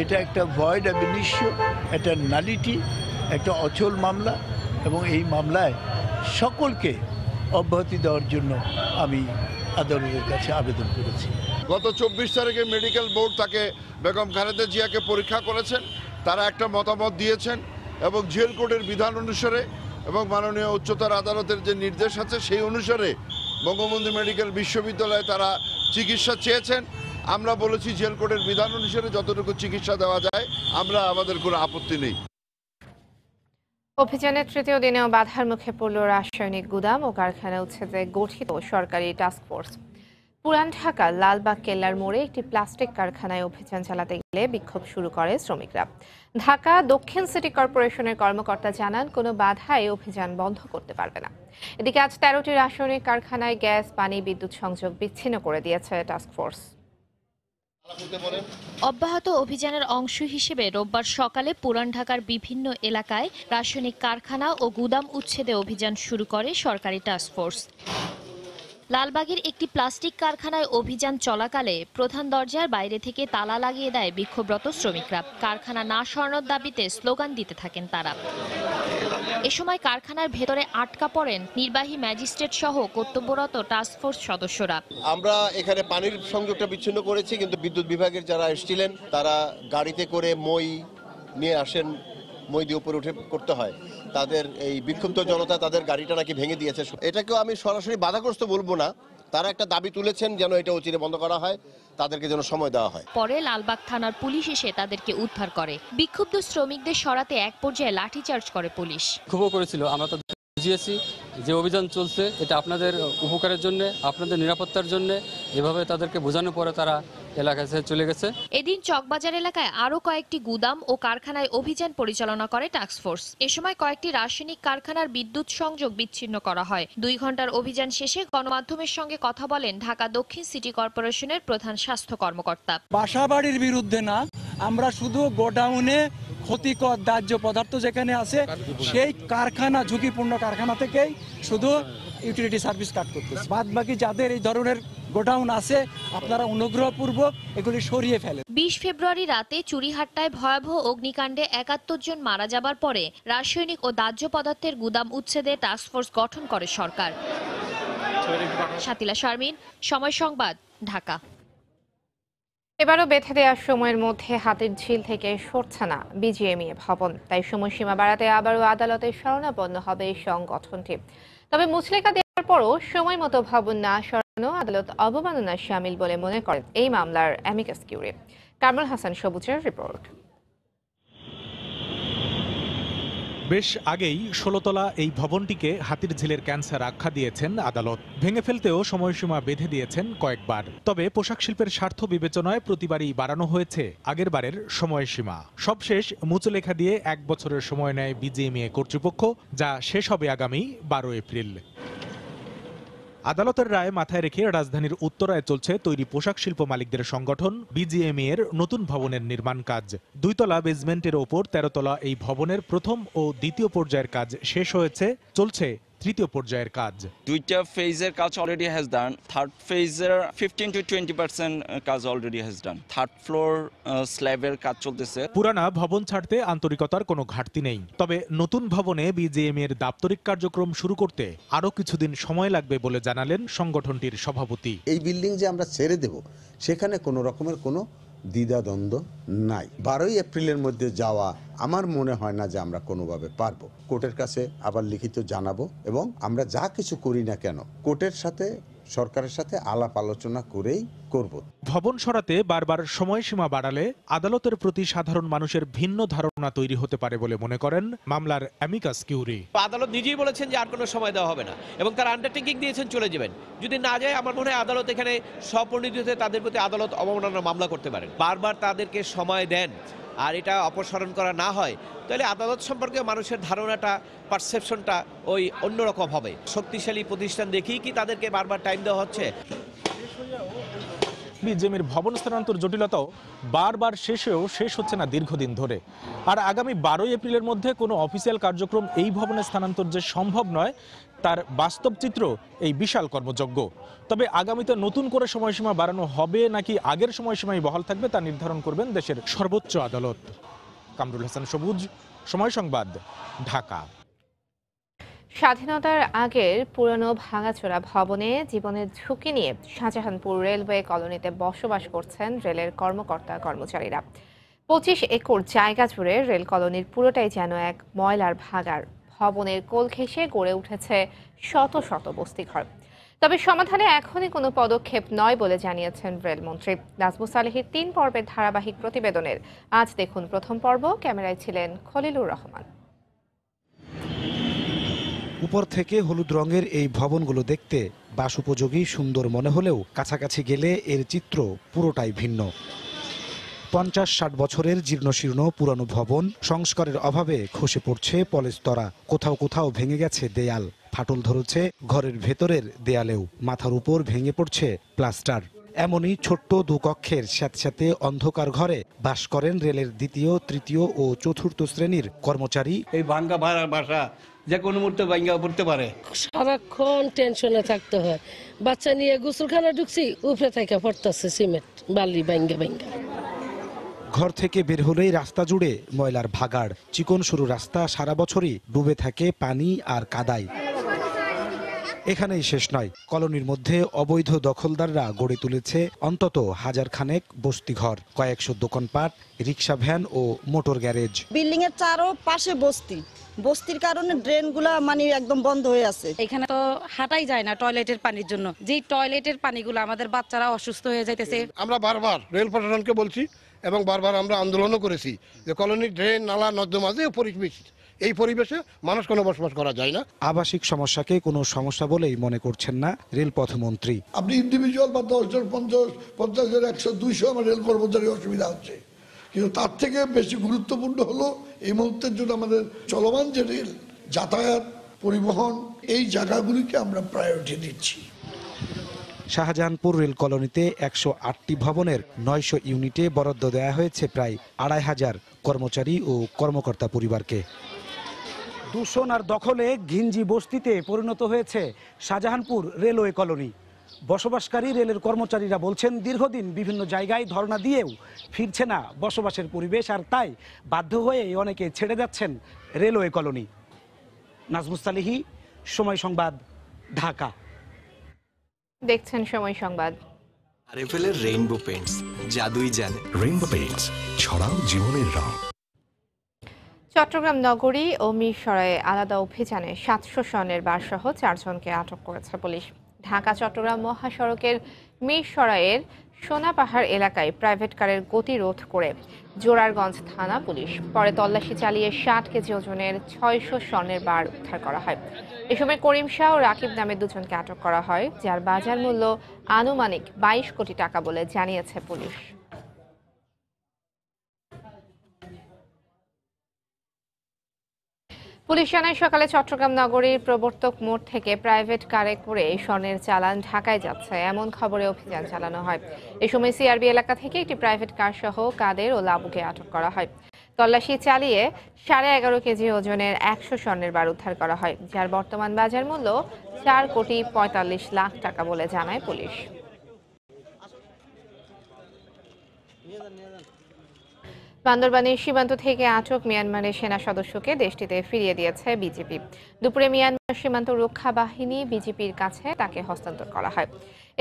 এটা একটা ভয়েড অ্যাব ইনিশিও, একটা নালিটি, একটা অচল মামলা এবং এই মামলায় সকলকে অব্যাহতি দেওয়ার জন্য আমি আদালতের কাছে আবেদন করেছি। গত 24 তারিখে মেডিকেল বোর্ড তাকে বেগম খালেদা জিয়াকে পরীক্ষা করেছেন, তারা একটা মতামত দিয়েছেন এবং জেল কোডের বিধান অনুসারে এবং মাননীয় উচ্চতর আদালতের যে নির্দেশ আছে সেই অনুসারে বঙ্গবন্ধু মেডিকেল বিশ্ববিদ্যালয়ে তারা চিকিৎসা চেয়েছেন। আমরা বলেছি জেল কোডের বিধান অনুসারে যতটুকু চিকিৎসা দেওয়া যায় আমরা আমাদের কোনো আপত্তি নেই। অভিযানের তৃতীয় দিনেও বাধার মুখে পড়ল রাসায়নিক গুদাম ও কারখানা উচ্ছেদে গঠিত সরকারি টাস্কফোর্স। পুরান ঢাকার লালবাগ কেল্লার মোড়ে একটি প্লাস্টিক কারখানায় অভিযান চালাতে গেলে বিক্ষোভ শুরু করে শ্রমিকরা। ঢাকা দক্ষিণ সিটি কর্পোরেশনের কর্মকর্তা জানান, কোনো বাধায় অভিযান বন্ধ করতে পারবে না। এদিকে আজ 13টি রাসায়নিক কারখানায় গ্যাস, পানি, বিদ্যুৎ সংযোগ বিচ্ছিন্ন করে দিয়েছে টাস্কফোর্স। অব্যাহত অভিযানের অংশ হিসেবে রোববার সকালে পুরান ঢাকার বিভিন্ন এলাকায় রাসায়নিক কারখানা ও গুদাম উচ্ছেদে অভিযান শুরু করে সরকারি টাস্কফোর্স। লালবাগের একটি প্লাস্টিক কারখানায় অভিযান চলাকালে প্রধান দরজার বাইরে থেকে তালা লাগিয়ে দেয় বিক্ষোভরত শ্রমিকরা। কারখানা না সরানোর দাবিতে স্লোগান দিতে থাকেন তারা। এ সময় কারখানার ভেতরে আটকা পড়েন নির্বাহী ম্যাজিস্ট্রেট সহ কর্তব্যরত টাস্কফোর্স সদস্যরা। আমরা এখানে পানির সংযোগটা বিচ্ছিন্ন করেছি, কিন্তু বিদ্যুৎ বিভাগের যারা এসেছিলেন তারা গাড়িতে করে মই নিয়ে আসেন, মই দিয়ে উপরে উঠে করতে হয়। তাদের এই বিক্ষুব্ধ জনতা তাদের গাড়িটা নাকি ভেঙে দিয়েছে। এটাকেও আমি সরাসরি বাধাগ্রস্ত বলবো না, তারা একটা দাবি তুলেছেন যেন এটা অচিরে বন্ধ করা হয়, তাদেরকে যেন সময় দেওয়া হয়। পরে লালবাগ থানার পুলিশ এসে তাদেরকে উদ্ধার করে। বিক্ষুব্ধ শ্রমিকদের সরাতে এক পর্যায়ে লাঠিচার্জ করে পুলিশ। ক্ষোভও করেছিল। আমরা তো বুঝিয়েছি যে অভিযান চলছে এটা আপনাদের উপকারের জন্য, আপনাদের নিরাপত্তার জন্য, এভাবে তাদেরকে বোঝানোর পরে তারা এলাকায় চলে গেছে। এদিন চকবাজার এলাকায় আরো কয়েকটি গুদাম ও কারখানায় অভিযান পরিচালনা করে টাস্কফোর্স। এ সময় কয়েকটি রাসায়নিক কারখানার বিদ্যুৎ সংযোগ বিচ্ছিন্ন করা হয়। 2 ঘন্টার অভিযান শেষে গণমাধ্যমের সঙ্গে কথা বলেন ঢাকা দক্ষিণ সিটি কর্পোরেশনের প্রধান স্বাস্থ্য কর্মকর্তা। বাসাবাড়ির বিরুদ্ধে না, আমরা শুধু গোডাউনে ক্ষতিকর দাহ্য পদার্থ যেখানে আছে সেই কারখানা, ঝুঁকিপূর্ণ কারখানা থেকেই শুধু ইউটিলিটি সার্ভিস কাট করতেছে। বাদ বাকি যাদের এই ধরনের গোডাউন আছে, আপনারা অনুগ্রহপূর্বক এগুলি সরিয়ে ফেলেন। 20 ফেব্রুয়ারি রাতে চুরিহাট্টায় ভয়াবহ অগ্নিকাণ্ডে 71 জন মারা যাবার পরে রাসায়নিক ও দাহ্য পদার্থের গুদাম উচ্ছেদে টাস্কফোর্স গঠন করে সরকার। শাতিলা শারমিন, সময় সংবাদ, ঢাকা। এবারও বেঁধে দেওয়ার সময়ের মধ্যে হাতিরঝিল থেকে সরছে না বিজিএমইএ ভবন, তাই সময়সীমা বাড়াতে আবারও আদালতে শরণাপন্ন হবে সংগঠনটি। তবে মুচলেকা দেওয়ার পরও সময় মতো ভবন না সরানো আদালত অবমাননার শামিল বলে মনে করেন এই মামলার অ্যামিকাস কিউরি। কামরুল হাসান সবুজের রিপোর্ট। বেশ আগেই 16 তলা এই ভবনটিকে হাতিরঝিলের ক্যান্সার আখ্যা দিয়েছেন আদালত। ভেঙে ফেলতেও সময়সীমা বেঁধে দিয়েছেন কয়েকবার। তবে পোশাক শিল্পের স্বার্থ বিবেচনায় প্রতিবারই বাড়ানো হয়েছে আগেরবারের সময়সীমা। সবশেষ মুচলেখা দিয়ে 1 বছরের সময় নেয় বিজিএমইএ কর্তৃপক্ষ, যা শেষ হবে আগামী 12 এপ্রিল। আদালতের রায় মাথায় রেখে রাজধানীর উত্তরায় চলছে তৈরি পোশাক শিল্প মালিকদের সংগঠন বিজিএমইএ এর নতুন ভবনের নির্মাণ কাজ। 2 তলা বেসমেন্টের ওপর 13 তলা এই ভবনের প্রথম ও দ্বিতীয় পর্যায়ের কাজ শেষ হয়েছে, চলছে তৃতীয় পর্যায়ের কাজ। 2টা ফেজের কাজ অলরেডি হ্যাজ ডান, থার্ড ফেজের 15 to 20% কাজ already has done. Third floor স্ল্যাবের কাজ চলতেছে। পুরানা ভবন ছাড়তে আন্তরিকতার কোনো ঘাটতি নেই, তবে নতুন ভবনে বিজিএমইএ এর দাপ্তরিক কার্যক্রম শুরু করতে আরও কিছুদিন সময় লাগবে বলে জানালেন সংগঠনটির সভাপতি। এই বিল্ডিং যে আমরা ছেড়ে দেব সেখানে কোনো রকমের কোনো দ্বিধাদ্বন্দ্ব নাই। 12 এপ্রিলের মধ্যে যাওয়া আমার মনে হয় না যে আমরা কোনোভাবে পারবো। কোর্টের কাছে আবার লিখিত জানাবো এবং আমরা যা কিছু করি না কেন কোর্টের সাথে সরকারের সাথে আলাপ আলোচনা করেই করব। ভবন সরাতে বারবার সময়সীমা বাড়ালে আদালতের প্রতি সাধারণ মানুষের ভিন্ন ধারণা তৈরি হতে পারে বলে মনে করেন মামলার অ্যামিকাস কিউরি। আদালত নিজেই বলেছেন যে আর কোনো সময় দেওয়া হবে না এবং তার আন্ডারটেকিং দিয়েছেন চলে যাবেন। যদি না যায় আমার মনে হয় আদালত এখানে স্বপরিণত তাদের প্রতি আদালত অবমাননার মামলা করতে পারেন। বারবার তাদেরকে সময় দেন আর এটা অপসারণ করা না হয় তাহলে আদালত সম্পর্কে মানুষের ধারণাটা, পারসেপশনটা ওই অন্যরকম হবে। শক্তিশালী প্রতিষ্ঠান দেখেই কি তাদেরকে বারবার টাইম দেওয়া হচ্ছে? বিজিএমইএর ভবন স্থানান্তর জটিলতাও বারবার শেষ হচ্ছে না দীর্ঘদিন ধরে। আর আগামী 12 এপ্রিলের মধ্যে কোনো অফিসিয়াল কার্যক্রম এই ভবনে স্থানান্তর যে সম্ভব নয় তার বাস্তব চিত্র এই বিশাল কর্মযজ্ঞ। তবে আগামীতে নতুন করে সময়সীমা বাড়ানো হবে নাকি আগের সময়সীমাই বহাল থাকবে তা নির্ধারণ করবেন দেশের সর্বোচ্চ আদালত। কামরুল হাসান সবুজ, সময় সংবাদ, ঢাকা। স্বাধীনতার আগের পুরনো ভাঙাচোরা ভবনে জীবনের ঝুঁকি নিয়ে শাহজাহানপুর রেলওয়ে কলোনিতে বসবাস করছেন রেলের কর্মকর্তা কর্মচারীরা। 25 একর জায়গা জুড়ে রেল কলোনির পুরোটাই যেন এক ময়লার ভাগাড়। ভবনের কোল ঘেঁষে গড়ে উঠেছে শত শত বস্তিঘর। তবে সমাধানে এখনই কোনো পদক্ষেপ নয় বলে জানিয়েছেন রেলমন্ত্রী। নাজমুস সালেহীর 3 পর্বের ধারাবাহিক প্রতিবেদনের আজ দেখুন প্রথম পর্ব। ক্যামেরায় ছিলেন খলিলুর রহমান। উপর থেকে হলুদ রঙের এই ভবনগুলো দেখতে বাস উপযোগী সুন্দর মনে হলেও কাছাকাছি গেলে এর চিত্র পুরোটাই ভিন্ন। 50-60 বছরের জীর্ণশীর্ণ পুরানো ভবন, সংস্কারের অভাবে খসে পড়ছে পলেস্তরা, কোথাও কোথাও ভেঙে গেছে দেয়াল, ফাটল ধরেছে ঘরের ভেতরের দেয়ালেও, মাথার উপর ভেঙে পড়ছে প্লাস্টার। এমনই ছোট্ট 2 কক্ষের স্যাঁতস্যাঁতে অন্ধকার ঘরে বাস করেন রেলের 2য়, 3য় ও 4র্থ শ্রেণীর কর্মচারী। এই ভাঙ্গা বাসা যে কোনো মুহূর্তে ভাঙ্গা পড়তে পারে। সারাক্ষণ টেনশনে থাকতে হয়। বাচ্চা নিয়ে গোসলখানা ঢুকছি, উপরে থেকে পড়তেছে সিমেন্ট বালি ভাঙ্গা। ঘর থেকে বের হলেই রাস্তা জুড়ে ময়লার ভাগাড়। চিকন সরু রাস্তা সারা বছরই ডুবে থাকে পানি আর কাদায়। এখানেই শেষ নয়, কলোনির মধ্যে অবৈধ দখলদাররা গড়ে তুলেছে অন্তত 1000 খানেক বস্তিঘর, কয়েকশো দোকানপাট, রিক্সা ভ্যান ও মোটর গ্যারেজ। বিল্ডিং এর চারো পাশে বস্তির কারণে ড্রেনগুলা মানে একদম বন্ধ হয়ে আছে। এখানে তো হাঁটাই যায় না টয়লেটের পানির জন্য, যেই টয়লেটের পানিগুলো আমাদের বাচ্চারা অসুস্থ হয়ে যাইতেছে। আমরা বারবার রেল প্রশাসনকে বলছি এবং বারবার আমরা আন্দোলনও করেছি যে কলোনির ড্রেন, নালা, নর্দমা যে এই পরিবেশে মানুষ কোনো বসবাস করা যায় না। আবাসিক সমস্যাকে কোনো সমস্যা বলেই মনে করছেন না রেলপথ মন্ত্রী। আপনি ইন্ডিভিজুয়াল বা 10 জন, 50, 100, 200 আমার রেল কর্মচারী অসুবিধা হচ্ছে, কিন্তু তার থেকে বেশি গুরুত্বপূর্ণ হলো এই মুহূর্তের জন্য আমাদের চলমান যে রেল যাতায়াত, পরিবহন, এই জায়গাগুলিকে আমরা প্রায়োরিটি দিচ্ছি। শাহজাহানপুর রেল কলোনিতে 108টি ভবনের 900 ইউনিটে বরাদ্দ দেওয়া হয়েছে প্রায় 2500 কর্মচারী ও কর্মকর্তা পরিবারকে। দূষণ আর দখলে ঘিঞ্জি বস্তিতে পরিণত হয়েছে শাহজাহানপুর রেলওয়ে কলোনি। বসবাসকারী রেলের কর্মচারীরা বলছেন দীর্ঘদিন বিভিন্ন জায়গায় ধর্ণা দিয়েও ফিরছে না বসবাসের পরিবেশ, আর তাই বাধ্য হয়ে অনেকে ছেড়ে যাচ্ছেন রেলওয়ে কলোনি। নাজমুস সালিহি, সময় সংবাদ, ঢাকা। দেখছেন সময় সংবাদ। আরএফএলের রেইনবো পেইন্টস জাদুই জানে। রেইনবো পেইন্টস, ছড়াও জীবনের রং। চট্টগ্রাম নগরী ও মিরসরাইয়ে আলাদা অভিযানে 700 স্বর্ণের বার সহ 4 জনকে আটক করেছে পুলিশ। ঢাকা চট্টগ্রাম মহাসড়কের মিরসরাইয়ের সোনাপাহাড় এলাকায় প্রাইভেট কারের গতিরোধ করে জোরারগঞ্জ থানা পুলিশ পরে তল্লাশি চালিয়ে 60 কেজি ওজনের 600 স্বর্ণের বার উদ্ধার করা হয়। এ সময় করিম শাহ ও রাকিব নামে দুজনকে আটক করা হয়, যার বাজার মূল্য আনুমানিক 22 কোটি টাকা বলে জানিয়েছে পুলিশ। পুলিশ জানায় সকালে চট্টগ্রাম নগরীর প্রবর্তক মোড় থেকে প্রাইভেট কারে করে স্বর্ণের চালান ঢাকায় যাচ্ছে এমন খবরে অভিযান চালানো হয়। এই সময় সিআরবি এলাকা থেকে একটি প্রাইভেট কার সহ কাদের ও লাবুকে আটক করা হয়। তল্লাশি চালিয়ে 11.5 কেজি ওজনের 100 স্বর্ণের বার উদ্ধার করা হয়, যার বর্তমান বাজার মূল্য 4,45,00,000 টাকা বলে জানায় পুলিশ। বান্দরবানের সীমান্ত থেকে আটক মিয়ানমারের সেনা সদস্যকে দেশটিতে ফিরিয়ে দিয়েছে বিজেপি। দুপুরে মিয়ানমার সীমান্ত রক্ষা বাহিনী বিজেপির কাছে তাকে হস্তান্তর করা হয়।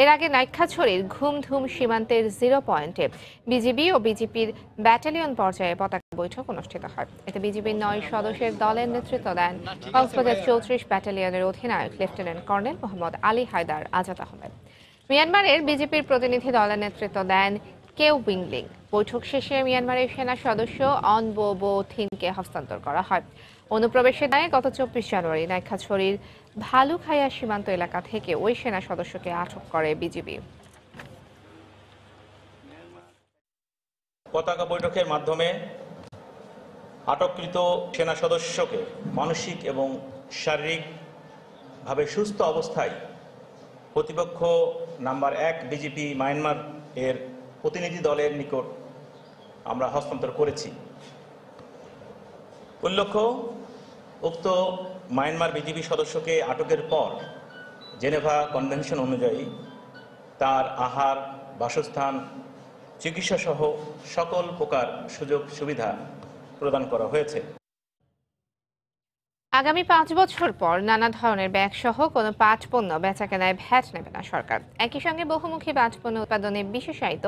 এর আগে নাইক্ষ্যংছড়ির ঘুমধুম সীমান্তের 0 পয়েন্টে বিজিবি ও বিজেপির ব্যাটালিয়ন পর্যায়ে পতাকা বৈঠক অনুষ্ঠিত হয়। এতে বিজেপির 9 সদস্যের দলের নেতৃত্ব দেন কক্সবাজার 34 ব্যাটালিয়নের অধিনায়ক লেফটেন্যান্ট কর্নেল মোহাম্মদ আলী হায়দার আজাদ আহমেদ। মিয়ানমারের বিজেপির প্রতিনিধি দলের নেতৃত্ব দেন কেউ উইংলিং। বৈঠক শেষে মিয়ানমারের সেনা সদস্য অনবো থিনকে হস্তান্তর করা হয়। অনুপ্রবেশের দায়ে গত 24 জানুয়ারি নাইক্ষ্যংছড়ির ভালুখায়া সীমান্ত এলাকা থেকে ওই সেনা সদস্যকে আটক করে বিজিবি। পতাকা বৈঠকের মাধ্যমে আটককৃত সেনা সদস্যকে মানসিক এবং শারীরিকভাবে সুস্থ অবস্থায় প্রতিপক্ষ নাম্বার 1 বিজেপি মায়ানমার এর প্রতিনিধি দলের নিকট আমরা হস্তান্তর করেছি। উল্লেখ্য, উক্ত মায়ানমার বিজেপি সদস্যকে আটকের পর জেনেভা কনভেনশন অনুযায়ী তার আহার, বাসস্থান, চিকিৎসা সহ সকল প্রকার সুযোগ সুবিধা প্রদান করা হয়েছে। আগামী 5 বছর পর নানা ধরনের ব্যাগ সহ কোনো পাট পণ্য বেচাকেনায় ভ্যাট নেবে না সরকার। একই সঙ্গে বহুমুখী পাট পণ্য উৎপাদনে বিশেষায়িত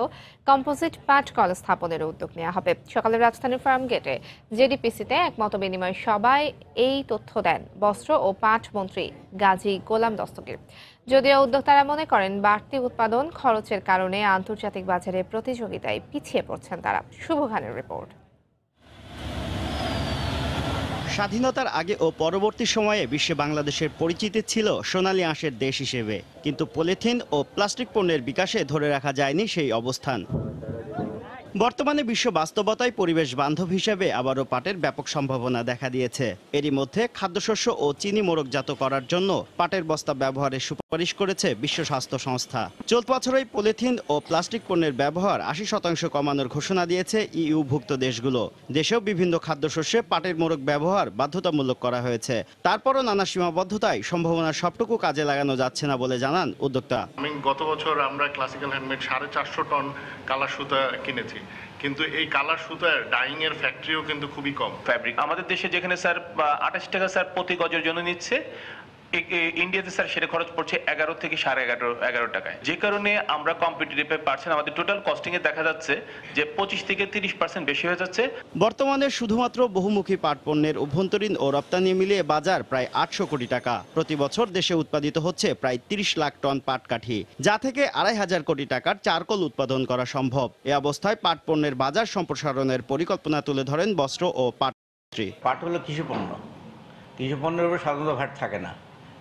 কম্পোজিট পাট কল স্থাপনের উদ্যোগ নেওয়া হবে। সকালে রাজধানীর ফার্ম গেটে জেডিপিসিতে এক মত বিনিময় সভায় এই তথ্য দেন বস্ত্র ও পাট মন্ত্রী গাজী গোলাম দস্তগীর। যদিও উদ্যোক্তারা মনে করেন বাড়তি উৎপাদন খরচের কারণে আন্তর্জাতিক বাজারে প্রতিযোগিতায় পিছিয়ে পড়ছেন তারা। শুভ খানের রিপোর্ট। স্বাধীনতার আগে ও পরবর্তী সময়ে বিশ্বে বাংলাদেশের পরিচিতি ছিল সোনালী আঁশের দেশ হিসেবে, কিন্তু পলিথিন ও প্লাস্টিক পণ্যের বিকাশে ধরে রাখা যায়নি সেই অবস্থান। বর্তমানে বিশ্ব বাস্তবতায় পরিবেশ বান্ধব হিসেবে আবারও পাটের ব্যাপক সম্ভাবনা দেখা দিয়েছে। এরই মধ্যে খাদ্যশস্য ও চিনি মোড়কজাত করার জন্য পাটের বস্তা ব্যবহারের সুপারিশ করেছে বিশ্ব স্বাস্থ্য সংস্থা। চলতি বছরেই পলিথিন ও প্লাস্টিক পণ্যের ব্যবহার 80% কমানোর ঘোষণা দিয়েছে ইইউভুক্ত দেশগুলো। দেশেও বিভিন্ন খাদ্যশস্যে পাটের মোড়ক ব্যবহার বাধ্যতামূলক করা হয়েছে। তারপরও নানা সীমাবদ্ধতায় সম্ভাবনার সবটুকু কাজে লাগানো যাচ্ছে না বলে জানান উদ্যোক্তা। গত বছর আমরা ক্লাসিক্যাল হ্যান্ডমেড 450 টন কালার সুতা কিনেছি, কিন্তু এই কালার সুতার ডাইং এর ফ্যাক্টরিও কিন্তু খুবই কম। ফ্যাব্রিক আমাদের দেশে যেখানে স্যার 28 টাকা স্যার প্রতি গজের জন্য নিচ্ছে, ইন্ডিয়াতে স্যার সেটা খরচ পড়ছে 11 থেকে 11.5 টাকায়। যে কারণে আমরা কম্পিটিটিভে পারছেন, আমাদের টোটাল কস্টিং এ দেখা যাচ্ছে যে 25 থেকে 30% বেশি হয়ে যাচ্ছে। বর্তমানে শুধুমাত্র বহুমুখী পাট পণ্যের অভ্যন্তরীণ ও রপ্তানি মিলিয়ে বাজার প্রায় 800 কোটি টাকা। প্রতি বছর দেশে উৎপাদিত হচ্ছে প্রায় 30 লাখ টন পাট কাঠি, যা থেকে 2,500 কোটি টাকার চারকোল উৎপাদন করা সম্ভব। এ অবস্থায় পাট পণ্যের বাজার সম্প্রসারণের পরিকল্পনা তুলে ধরেন বস্ত্র ও পাট মন্ত্রী। পাট হলো কৃষি পণ্য, কৃষি পণ্যের উপর সাধারণত ভ্যাট থাকে না,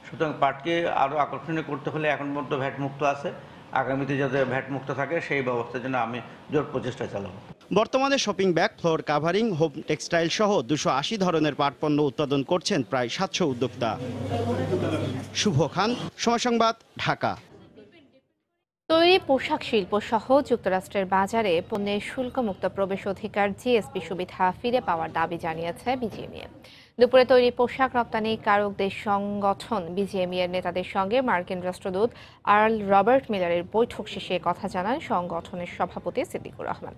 সুতরাং পাটকে আরও আকর্ষণীয় করতে হলে এখন পর্যন্ত ভ্যাট মুক্ত আছে, আগামীতে যাতে ভ্যাট মুক্ত থাকে সেই ব্যবস্থার জন্য আমি জোর প্রচেষ্টা চালাবো। বর্তমানে shopping bag, floor covering, home textile সহ 280 ধরনের পাট পণ্য উৎপাদন করছেন প্রায় 700 উদ্যোক্তা। শুভ খান, সময় সংবাদ, ঢাকা। তৈরি পোশাক শিল্প সহ যুক্তরাষ্ট্রের বাজারে পণ্যের শুল্কমুক্ত প্রবেশ অধিকার জিএসপি সুবিধা ফিরে পাওয়ার দাবি জানিয়েছে বিজিএমইএ। দুপুরে তৈরি পোশাক রপ্তানিকারকদের সংগঠন বিজিএমইএ এর নেতাদের সঙ্গে মার্কিন রাষ্ট্রদূত আর্ল রবার্ট মিলারের বৈঠক শেষে কথা জানান সংগঠনের সভাপতি সিদ্দিকুর রহমান।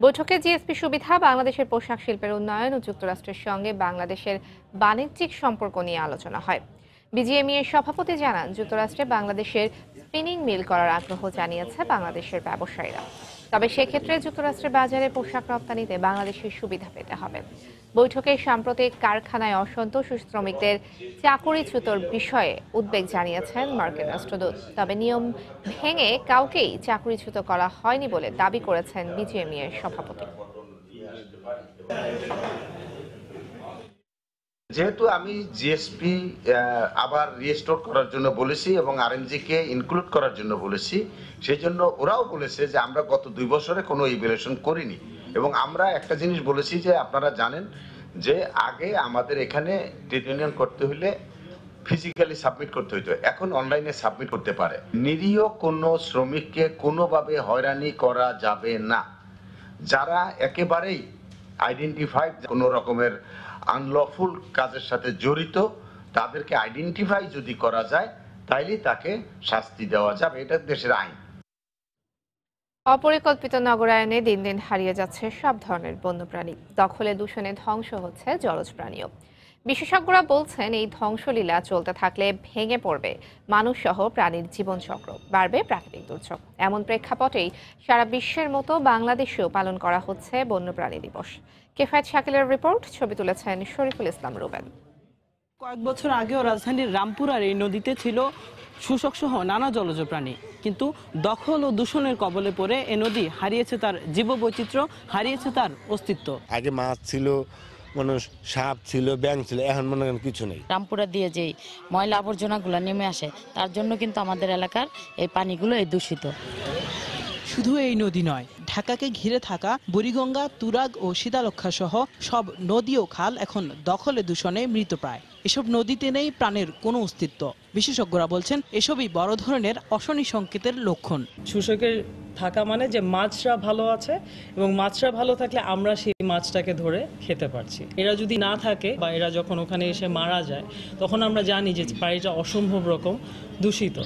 বৈঠকে জিএসপি সুবিধা, বাংলাদেশের পোশাক শিল্পের উন্নয়ন ও যুক্তরাষ্ট্রের সঙ্গে বাংলাদেশের বাণিজ্যিক সম্পর্ক নিয়ে আলোচনা হয়। বিজিএমইএ সভাপতি জানান, যুক্তরাষ্ট্রে বাংলাদেশের স্পিনিং মিল করার আগ্রহ জানিয়েছে বাংলাদেশের ব্যবসায়ীরা। তবে সেক্ষেত্রে যুক্তরাষ্ট্রের বাজারে পোশাক রপ্তানিতে বাংলাদেশের সুবিধা পেতে হবে। বৈঠকে সাম্প্রতিক কারখানায় অসন্তোষ শ্রমিকদের চাকুরিচ্যুতর বিষয়ে উদ্বেগ জানিয়েছেন মার্কিন রাষ্ট্রদূত। তবে নিয়ম ভেঙে কাউকেই চাকুরিচ্যুত করা হয়নি বলে দাবি করেছেন বিজিএমইএ সভাপতি। যেহেতু আমি জিএসপি আবার রিস্টোর করার জন্য বলেছি এবং আরএনজি কে ইনক্লুড করার জন্য বলেছি, সেই জন্য ওরাও বলেছে যে আমরা গত 2 বছরে কোনো ইভ্যালুয়েশন করিনি। এবং আমরা একটা জিনিস বলেছি যে আপনারা জানেন যে আগে আমাদের এখানে ট্রেড ইউনিয়ন করতে হলে ফিজিক্যালি সাবমিট করতে হইতো, এখন অনলাইনে সাবমিট করতে পারে। নিরীহ কোনো শ্রমিককে কোনোভাবে হয়রানি করা যাবে না। যারা একেবারেই আইডেন্টিফাইড কোনো রকমের আনলফুল কাজের সাথে জড়িত, তাদেরকে আইডেন্টিফাই যদি করা যায় তাইলে তাকে শাস্তি দেওয়া যাবে, এটা দেশের আইন। অপরিকল্পিত নগরায়নে দিন দিন হারিয়ে যাচ্ছে সব ধরনের বন্যপ্রাণী। দখলে দূষণে ধ্বংস হচ্ছে জলজ প্রাণীও। বিশেষজ্ঞরা বলছেন, এই ধ্বংসলীলা চলতে থাকলে ভেঙে পড়বে মানুষসহ প্রাণীর জীবনচক্র, বাড়বে প্রাকৃতিক দুর্যোগ। এমন প্রেক্ষাপটেই সারা বিশ্বের মতো বাংলাদেশেও পালন করা হচ্ছে বন্যপ্রাণী দিবস। কেফায়েত শাকিলের রিপোর্ট, ছবি তুলেছেন শরীফুল ইসলাম রুবেন। কয়েক বছর আগেও রাজধানীর রামপুরার এই নদীতে ছিল শুষ্ক সহ নানা জলজ প্রাণী, কিন্তু দখল ও দূষণের কবলে পড়ে এ নদী হারিয়েছে তার জীববৈচিত্র্য, হারিয়েছে তার অস্তিত্ব। আগে মাছ ছিল, মানুষ সাপ ছিল, ব্যাঙ ছিল, এখন মনে করেন কিছু নেই। রামপুরা দিয়ে যে ময়লা আবর্জনাগুলো নেমে আসে, তার জন্য কিন্তু আমাদের এলাকার এই পানিগুলো দূষিত। শুধু এই নদী নয়, ঢাকাকে ঘিরে থাকা বুড়িগঙ্গা, তুরাগ ও শীতালক্ষা সহ সব নদী ও খাল এখন দখলে দূষণে মৃতপ্রায়। এসব নদীতে নেই প্রাণের কোনো অস্তিত্ব। বিশেষজ্ঞরা বলছেন, এসবই বড় ধরনের অশনি সংকেতের লক্ষণ। শুষ্কের থাকা মানে যে মাছরা ভালো আছে, এবং মাছরা ভালো থাকলে আমরা সেই মাছটাকে ধরে খেতে পারছি। এরা যদি না থাকে বা এরা যখন ওখানে এসে মারা যায়, তখন আমরা জানি যে পানিটা অসম্ভব রকম দূষিত।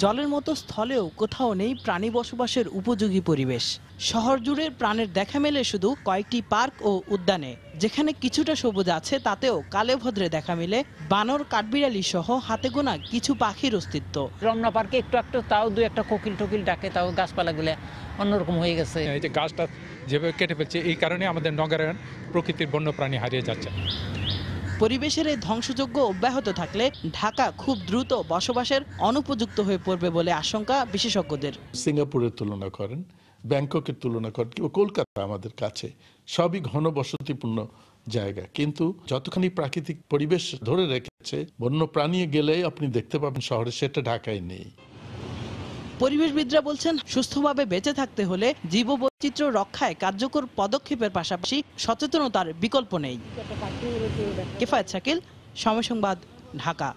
জলের মতো স্থলেও কোথাও নেই প্রাণী বসবাসের উপযোগী পরিবেশ। শহর জুড়ে প্রাণের দেখা মেলে শুধু কয়েকটি পার্ক ও উদ্যানে। যেখানে কিছুটা সবুজ আছে, তাতেও কালে ভদ্রে দেখা মিলে বানর, কাঠবিড়ালি সহ হাতে গোনা কিছু পাখির অস্তিত্ব। রমনা পার্কে একটু একটু তাও 2-1টা কোকিল টোকিল ডাকে, তাও গাছপালাগুলো অন্যরকম হয়ে গেছে। এই যে গাছটা যেভাবে কেটে ফেলছে, এই কারণে আমাদের নগরায়ণ প্রকৃতির বন্যপ্রাণী হারিয়ে যাচ্ছে। পরিবেশের এই ধ্বংসযজ্ঞ অব্যাহত থাকলে ঢাকা খুব দ্রুত বসবাসের অনুপযুক্ত হয়ে পড়বে বলে আশঙ্কা বিশেষজ্ঞদের। সিঙ্গাপুরের তুলনা করেন, ব্যাংককের তুলনা করেন, কিংবা কলকাতা আমাদের কাছে, সবই ঘনবসতিপূর্ণ জায়গা, কিন্তু যতখানি প্রাকৃতিক পরিবেশ ধরে রেখেছে, বন্য প্রাণী গেলে আপনি দেখতে পাবেন শহরে, সেটা ঢাকায় নেই। পরিবেশবিদরা বলছেন, সুস্থভাবে বেঁচে থাকতে হলে জীববৈচিত্র্য রক্ষায় কার্যকর পদক্ষেপের পাশাপাশি সচেতনতার বিকল্প নেই। কেফায়েত শাকিল, সময় সংবাদ, ঢাকা।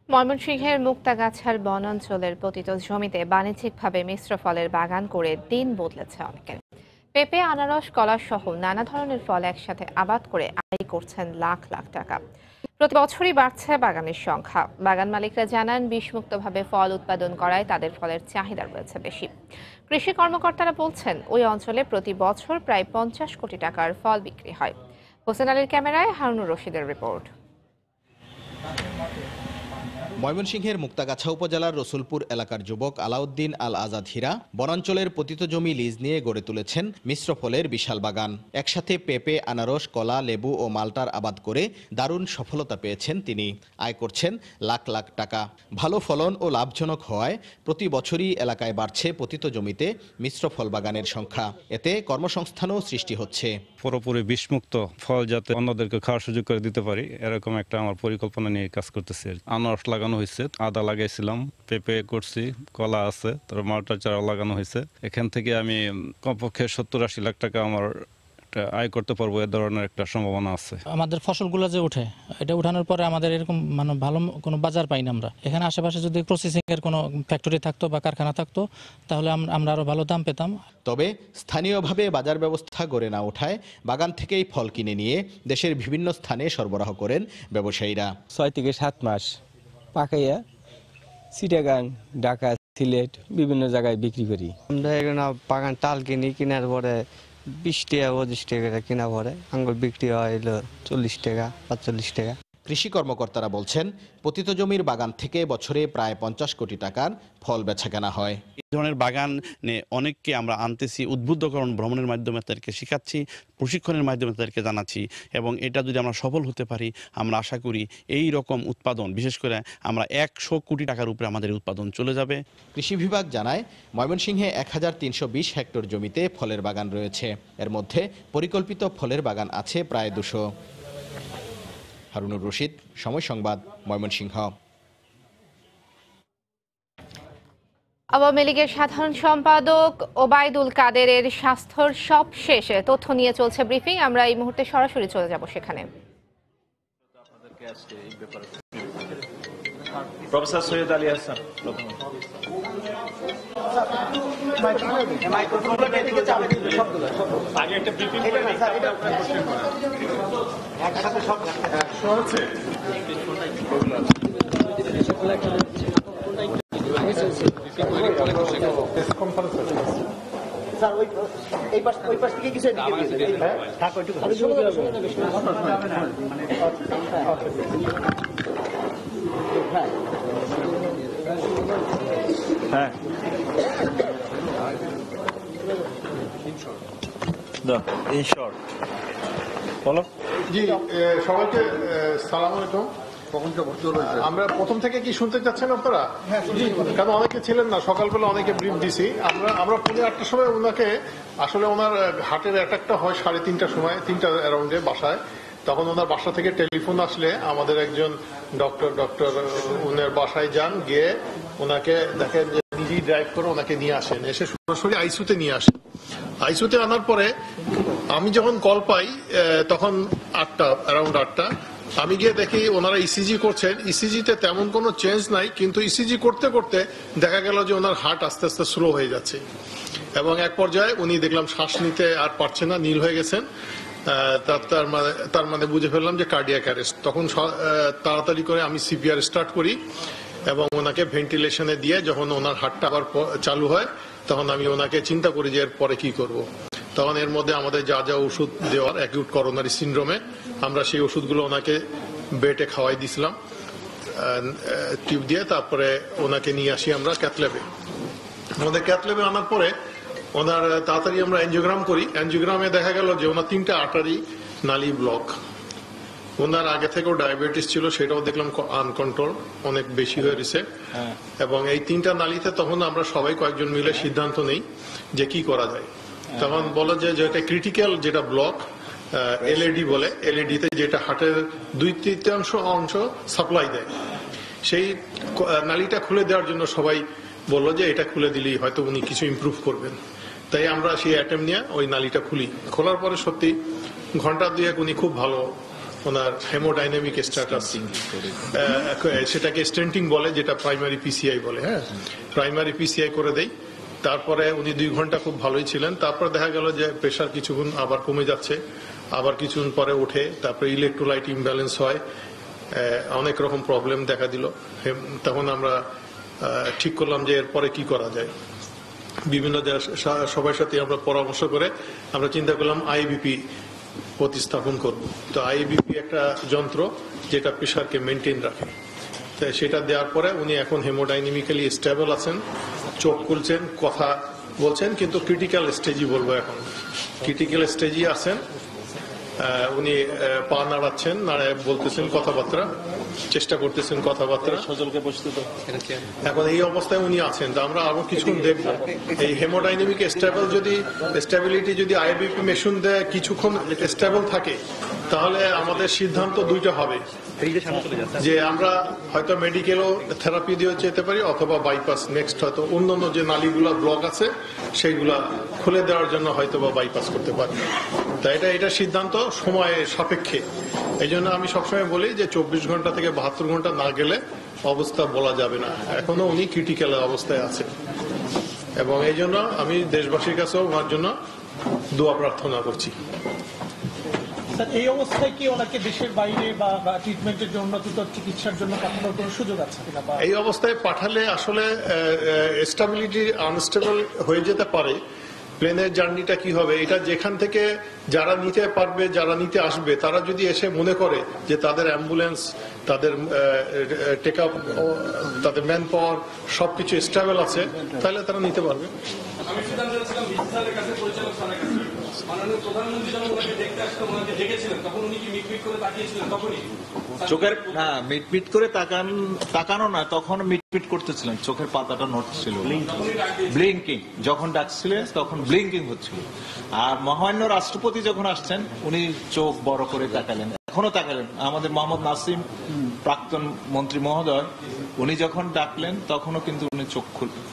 ময়মনসিংহের মুক্তাগাছার বনাঞ্চলের পতিত জমিতে বাণিজ্যিকভাবে মিশ্র ফলের বাগান করে দিন বদলেছে অনেকের। পেঁপে, আনারস, কলা সহ নানা ধরনের ফল একসাথে আবাদ করে আয় করছেন লাখ লাখ টাকা। প্রতি বছরই বাড়ছে বাগানের সংখ্যা। বাগান মালিকরা জানান, বিষমুক্তভাবে ফল উৎপাদন করায় তাদের ফলের চাহিদা রয়েছে বেশি। কৃষি কর্মকর্তারা বলছেন, ওই অঞ্চলে প্রতি বছর প্রায় 50 কোটি টাকার ফল বিক্রি হয়। হোসেন আলীর ক্যামেরায় হারুনুর রশিদের রিপোর্ট। ময়মনসিংহের মুক্তাগাছা উপজেলার রসুলপুর এলাকার যুবক আলাউদ্দিন আল আজাদ হীরা বনাঞ্চলের পতিত জমি লিজ নিয়ে গড়ে তুলেছেন মিশ্র ফলের বিশাল বাগান। একসাথে পেঁপে, আনারস, কলা, লেবু ও মালটার আবাদ করে দারুণ সফলতা পেয়েছেন তিনি। আয় করছেন লাখ লাখ টাকা। ভালো ফলন ও লাভজনক হওয়ায় প্রতি বছরই এলাকায় বাড়ছে পতিত জমিতে মিশ্র ফল বাগানের সংখ্যা। এতে কর্মসংস্থানও সৃষ্টি হচ্ছে। পুরোপুরি বিষমুক্ত ফল যাতে অন্যদেরকে খাওয়ার সুযোগ করে দিতে পারি, এরকম একটা আমার পরিকল্পনা নিয়ে কাজ করতেছি। আনারস লাগানো হয়েছে, আদা লাগাইছিলাম, পেঁপে করছি, কলা আছে, তারপর মালটার চারা লাগানো হয়েছে। এখান থেকে আমি কমপক্ষে 70-80 লাখ টাকা আমার আয় করতে পারবো এ ধরনের একটা সম্ভাবনা আছে। আমাদের ফসলগুলো যে ওঠে এটা উঠানোর পরে আমাদের এরকম মানে ভালো কোনো বাজার পাই না আমরা। এখানে আশেপাশে যদি প্রসেসিং এর কোনো ফ্যাক্টরি থাকতো বা কারখানা থাকতো তাহলে আমরা আরো ভালো দাম পেতাম। তবে স্থানীয়ভাবে বাজার ব্যবস্থা গড়ে না ওঠায় বাগান থেকেই ফল কিনে নিয়ে দেশের বিভিন্ন স্থানে সরবরাহ করেন ব্যবসায়ীরা। 6 থেকে 7 মাস পাকাইয়া চিটাগাং, ঢাকা, সিলেট বিভিন্ন জায়গায় বিক্রি করি। আমরা এখানে বাগান টাল কিনি, কেনার পরে 20 টাকা 25 টাকা কেনা পরে আঙ্গুর বিক্রি হয় 40 টাকা 45 টাকা। কৃষি কর্মকর্তারা বলছেন পতিত জমির বাগান থেকে বছরে প্রায় 50 কোটি টাকার ফল বেচাকেনা হয়। এই ধরনের বাগানে অনেককে আমরা আনতেছি, উদ্বুদ্ধকরণ ভ্রমণের মাধ্যমে তাদেরকে শেখাচ্ছি, প্রশিক্ষণের মাধ্যমে তাদেরকে জানাচ্ছি এবং এটা যদি আমরা সফল হতে পারি আমরা আশা করি এই রকম উৎপাদন বিশেষ করে আমরা 100 কোটি টাকার উপরে আমাদের উৎপাদন চলে যাবে। কৃষি বিভাগ জানায় ময়মনসিংহে 1320 হেক্টর জমিতে ফলের বাগান রয়েছে। এর মধ্যে পরিকল্পিত ফলের বাগান আছে প্রায় 200। হারুনুর রশিদ, সময় সংবাদ, ময়মনসিংহ। আওয়ামী লীগের সাধারণ সম্পাদক ওবায়দুল কাদেরের স্বাস্থ্যের সব শেষে তথ্য নিয়ে চলছে ব্রিফিং। আমরা এই মুহূর্তে সরাসরি চলে যাব সেখানে। প্রফেসর সৈয়দ আলী হাসান আগে একটা ব্রিফিং করে একসাথে সব আছে। স্যার ওই পাশ থেকে কিছু হ্যাঁ বলো। জি, সবাইকে সালাম আলাইকুম। আমরা প্রথম থেকে কি শুনতে চাচ্ছেন আপনারা? কারণ অনেকে ছিলেন না, সকালবেলা অনেকে ব্রিফ দিছি। আমরা 8:30 সময় ওনাকে, আসলে ওনার হার্টের অ্যাটাকটা হয় 3:30টার সময়, 3টা অ্যারাউন্ডে বাসায়। তখন ওনার বাসা থেকে টেলিফোন আসলে আমাদের একজন ডক্টর ওনার বাসায় যান, গিয়ে ওনাকে দেখেন যে নিজেই ড্রাইভ করে ওনাকে নিয়ে আসেন, এসে সরাসরি আইসিইউতে নিয়ে আসেন। আইসিইউতে আনার পরে আমি যখন কল পাই তখন 8টা, অ্যারাউন্ড 8টা। আমি গিয়ে দেখি ওনারা ইসিজি করছেন। ইসিজিতে তেমন কোনো চেঞ্জ নাই, কিন্তু ইসিজি করতে করতে দেখা গেল যে ওনার হার্ট আস্তে আস্তে স্লো হয়ে যাচ্ছে এবং এক পর্যায়ে উনি দেখলাম শ্বাস নিতে আর পারছে না, নীল হয়ে গেছেন। তার মানে বুঝে ফেললাম যে কার্ডিয়াক অ্যারেস্ট। তখন তাড়াতাড়ি করে আমি সিপিআর স্টার্ট করি এবং ওনাকে ভেন্টিলেশনে দিয়ে যখন ওনার হার্টটা আবার চালু হয় তখন আমি ওনাকে চিন্তা করি যে এর পরে কি করব। তখন এর মধ্যে আমাদের যা যা ওষুধ দেওয়ার অ্যাকিউট করোনারি সিনড্রোমে আমরা সেই ওষুধগুলো ওনাকে বেটে খাওয়াই দিছিলাম টিউব দিয়ে। তারপরে ওনাকে নিয়ে আসি আমরা ক্যাথল্যাবে। আমাদের ক্যাথল্যাবে আনার পরে ওনার তাড়াতাড়ি আমরা এনজিওগ্রাম করি। এনজিওগ্রামে দেখা গেল যে ওনার 3টা আর্টারি নালী ব্লক। ওনার আগে থেকেও ডায়াবেটিস ছিল, সেটাও দেখলাম আনকন্ট্রোল, অনেক বেশি হয়ে গেছে। এবং এই 3টা নালীতে তখন আমরা সবাই কয়েকজন মিলে সিদ্ধান্ত নেই যে কি করা যায়। তখন বলে যে এটা ক্রিটিক্যাল যেটা ব্লক, এলএডি বলে, এলএডিতে যেটা হার্টের 2/3 অংশ সাপ্লাই দেয়, সেই নালীটা খুলে দেওয়ার জন্য সবাই বললো যে এটা খুলে দিলেই হয়তো উনি কিছু ইমপ্রুভ করবেন। তাই আমরা সেই অ্যাটেম নিয়ে ওই নালীটা খুলি। খোলার পরে সত্যি ঘন্টা 2 উনি খুব ভালো, ওনার হেমোডাইনামিক স্ট্যাটাস, সেটাকে স্টেন্টিং বলে, যেটা প্রাইমারি পিসিআই বলে। হ্যাঁ, প্রাইমারি পিসিআই করে দেই। তারপরে উনি 2 ঘন্টা খুব ভালোই ছিলেন। তারপর দেখা গেল যে প্রেশার কিছুক্ষণ আবার কমে যাচ্ছে, আবার কিছুক্ষণ পরে ওঠে, তারপরে ইলেকট্রোলাইট ইমব্যালেন্স হয়, অনেক রকম প্রবলেম দেখা দিল। তখন আমরা ঠিক করলাম যে এরপরে কি করা যায়। বিভিন্ন সবার সাথে আমরা পরামর্শ করে আমরা চিন্তা করলাম আইবিপি প্রতিস্থাপন করব। তো আইবিপি একটা যন্ত্র যেটা প্রেশারকে মেনটেন রাখে। তো সেটা দেওয়ার পরে উনি এখন হেমোডাইনামিক্যালি স্টেবল আছেন, চোখ খুলছেন, কথা বলছেন, কিন্তু ক্রিটিক্যাল স্টেজই বলবো, এখন ক্রিটিক্যাল স্টেজই আছেন। উনি পা নাড়াচ্ছেন, নাড়ায় বলতেছেন কথাবার্তা, চেষ্টা করতেছেন কথাবার্তা। এখন এই অবস্থায় উনি আছেন। তো আমরা আরো কিছুক্ষণ দেখবো এই হেমোডাইনামিক স্টেবিলিটি যদি আইবিপি মেশিন দেয় কিছুক্ষণ স্টেবল থাকে, তাহলে আমাদের সিদ্ধান্ত 2টা হবে। যে আমরা হয়তো মেডিকেলও থেরাপি দিয়েও যেতে পারি অথবা বাইপাস নেক্সট হয়তো অন্যান্য যে নালীগুলো ব্লক আছে সেইগুলা খুলে দেওয়ার জন্য হয়তো বা বাইপাস করতে পারি। তাই এটা সিদ্ধান্ত সময় সাপেক্ষে। এই জন্য আমি সবসময় বলি যে 24 ঘন্টা থেকে 72 ঘন্টা না গেলে অবস্থা বলা যাবে না। এখনো উনি ক্রিটিক্যাল অবস্থায় আছে এবং এই জন্য আমি দেশবাসীর কাছেও ওনার জন্য দোয়া প্রার্থনা করছি। এই অবস্থায় কি ওনাকে দেশের বাইরে বা ট্রিটমেন্টের জন্য উন্নত চিকিৎসার জন্য পাঠানোর কোনো সুযোগ আছে কিনা? এই অবস্থায় পাঠালে আসলে স্টেবিলিটি আনস্টেবল হয়ে যেতে পারে। প্লেনের জার্নিটা কি হবে, এটা যেখান থেকে যারা নিতে পারবে, যারা নিতে আসবে, তারা যদি এসে মনে করে যে তাদের অ্যাম্বুলেন্স, তাদের টেক আপ, তাদের ম্যান পাওয়ার সবকিছু স্টেবল আছে, তাহলে তারা নিতে পারবে। চোখের না মিটমিট করে তাকানো না, তখন মিটমিট করতেছিলেন, চোখের পাতাটা নড়ছিল, ব্লিঙ্কিং যখন ডাকছিলেন তখন ব্লিঙ্কিং হচ্ছিল। আর মহামান্য রাষ্ট্রপতি যখন আসছেন উনি চোখ বড় করে তাকালেন, এখনো তাকালেন। আমাদের মোহাম্মদ নাসিম প্রাক্তন মন্ত্রী মহোদয় উনি যখন ডাকলেন তখনও কিন্তু উনি চোখ খুললেন।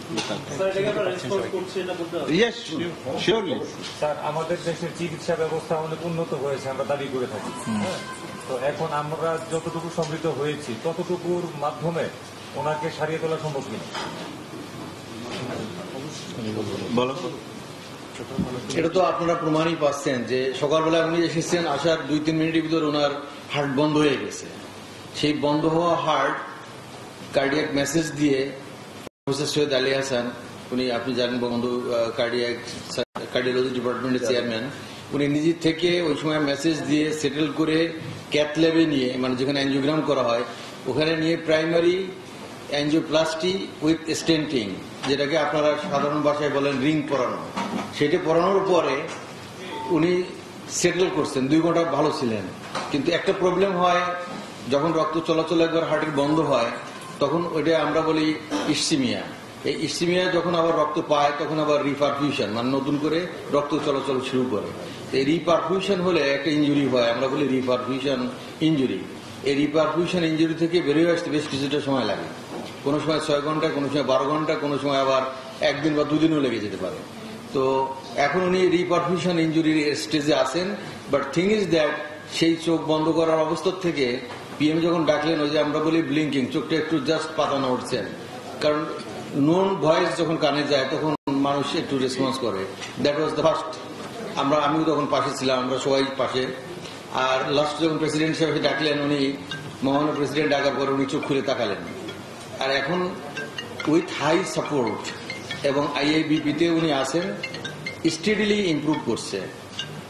আমাদের দেশের চিকিৎসা ব্যবস্থা অনেক উন্নত হয়েছে, আমরা দাবি করে থাকি। তো এখন আমরা যতটুকু সমৃদ্ধ হয়েছি ততটুকুর মাধ্যমে ওনাকে সারিয়ে তোলা সম্ভব কিনা বলো। এটা তো আপনারা প্রমাণই পাচ্ছেন যে সকালবেলা উনি এসেছেন, আসার 2-3 মিনিটের ভিতর ওনার হার্ট বন্ধ হয়ে গেছে। সেই বন্ধ হওয়া হার্ট কার্ডিয়াক মেসেজ দিয়ে প্রফেসর সৈয়দ আলী হাসান, উনি আপনি জানেন বঙ্গবন্ধু কার্ডিওলজি ডিপার্টমেন্টের চেয়ারম্যান, উনি নিজে থেকে ওই সময় মেসেজ দিয়ে সেটেল করে ক্যাথ ল্যাবে নিয়ে, মানে যেখানে অ্যাঞ্জিওগ্রাম করা হয় ওখানে নিয়ে প্রাইমারি অ্যাঞ্জিওপ্লাস্টি উইথ স্টেন্টিং, যেটাকে আপনারা সাধারণ ভাষায় বলেন রিং পরানো, সেটা পরানোর পরে উনি সেটেল করছেন, 2 ঘন্টা ভালো ছিলেন। কিন্তু একটা প্রবলেম হয়, যখন রক্ত চলাচল একবার হার্টের বন্ধ হয় তখন ওইটা আমরা বলি ইসিমিয়া। এই ইসিমিয়া যখন আবার রক্ত পায় তখন আবার রিপারফিউশন, মানে নতুন করে রক্ত চলাচল শুরু করে। এই রিপারফিউশন হলে একটা ইঞ্জুরি হয়, আমরা বলি রিপারফিউশন ইঞ্জুরি। এই রিপারফিউশন ইঞ্জুরি থেকে বেরিয়ে আসতে বেশ কিছুটা সময় লাগে, কোনো সময় 6 ঘন্টা, কোনো সময় 12 ঘন্টা, কোনো সময় আবার 1 দিন বা 2 দিনও লেগে যেতে পারে। তো এখন উনি রিপারফিউশন ইঞ্জুরির স্টেজে আছেন। বাট থিং ইজ দ্যাট সেই চোখ বন্ধ করার অবস্থা থেকে পিএম যখন ডাকলেন, ওই যে আমরা বলি ব্লিঙ্কিং, চোখটা একটু জাস্ট পাতানো উঠছেন, কারণ নোন ভয়েস যখন কানে যায় তখন মানুষ একটু রেসপন্স করে। That was the first. আমিও তখন পাশে ছিলাম, আমরা সবাই পাশে। আর লাস্ট যখন প্রেসিডেন্ট সাহেব ডাকলেন, উনি মহামান্য প্রেসিডেন্ট ডাকার পরে উনি চোখ খুলে তাকালেন। আর এখন উইথ হাই সাপোর্ট এবং আইআইবিপিতে উনি আছেন, স্টেডিলি ইমপ্রুভ করছে।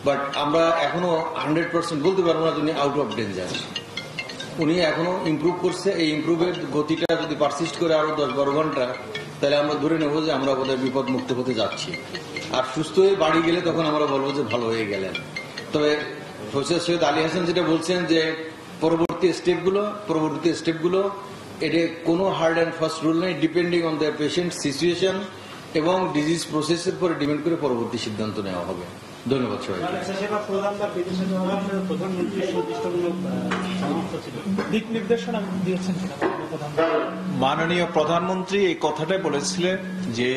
বাট আমরা এখনো 100% বলতে পারবো না উনি আউট অফ ডেঞ্জার। উনি এখনো ইমপ্রুভ করছে। এই ইমপ্রুভের গতিটা যদি পারসিস্ট করে আরো 10-12 ঘন্টা, তাহলে আমরা ধরে নেব যে আমরা বোধহয় বিপদ মুক্ত হতে যাচ্ছি। আর সুস্থ হয়ে বাড়ি গেলে তখন আমরা বলবো যে ভালো হয়ে গেলেন। তবে প্রফেসর সৈয়দ আলী হাসান যেটা বলছেন যে পরবর্তী স্টেপগুলো এটা কোনো হার্ড অ্যান্ড ফাস্ট রুল নেই, depending on the patient situation এবং ডিজিজ প্রসেসের পরে ডিপেন্ড করে পরবর্তী সিদ্ধান্ত নেওয়া হবে। ধন্যবাদ সবাই। মাননীয় প্রধানমন্ত্রী এই কথাটাই বলেছিলেন যে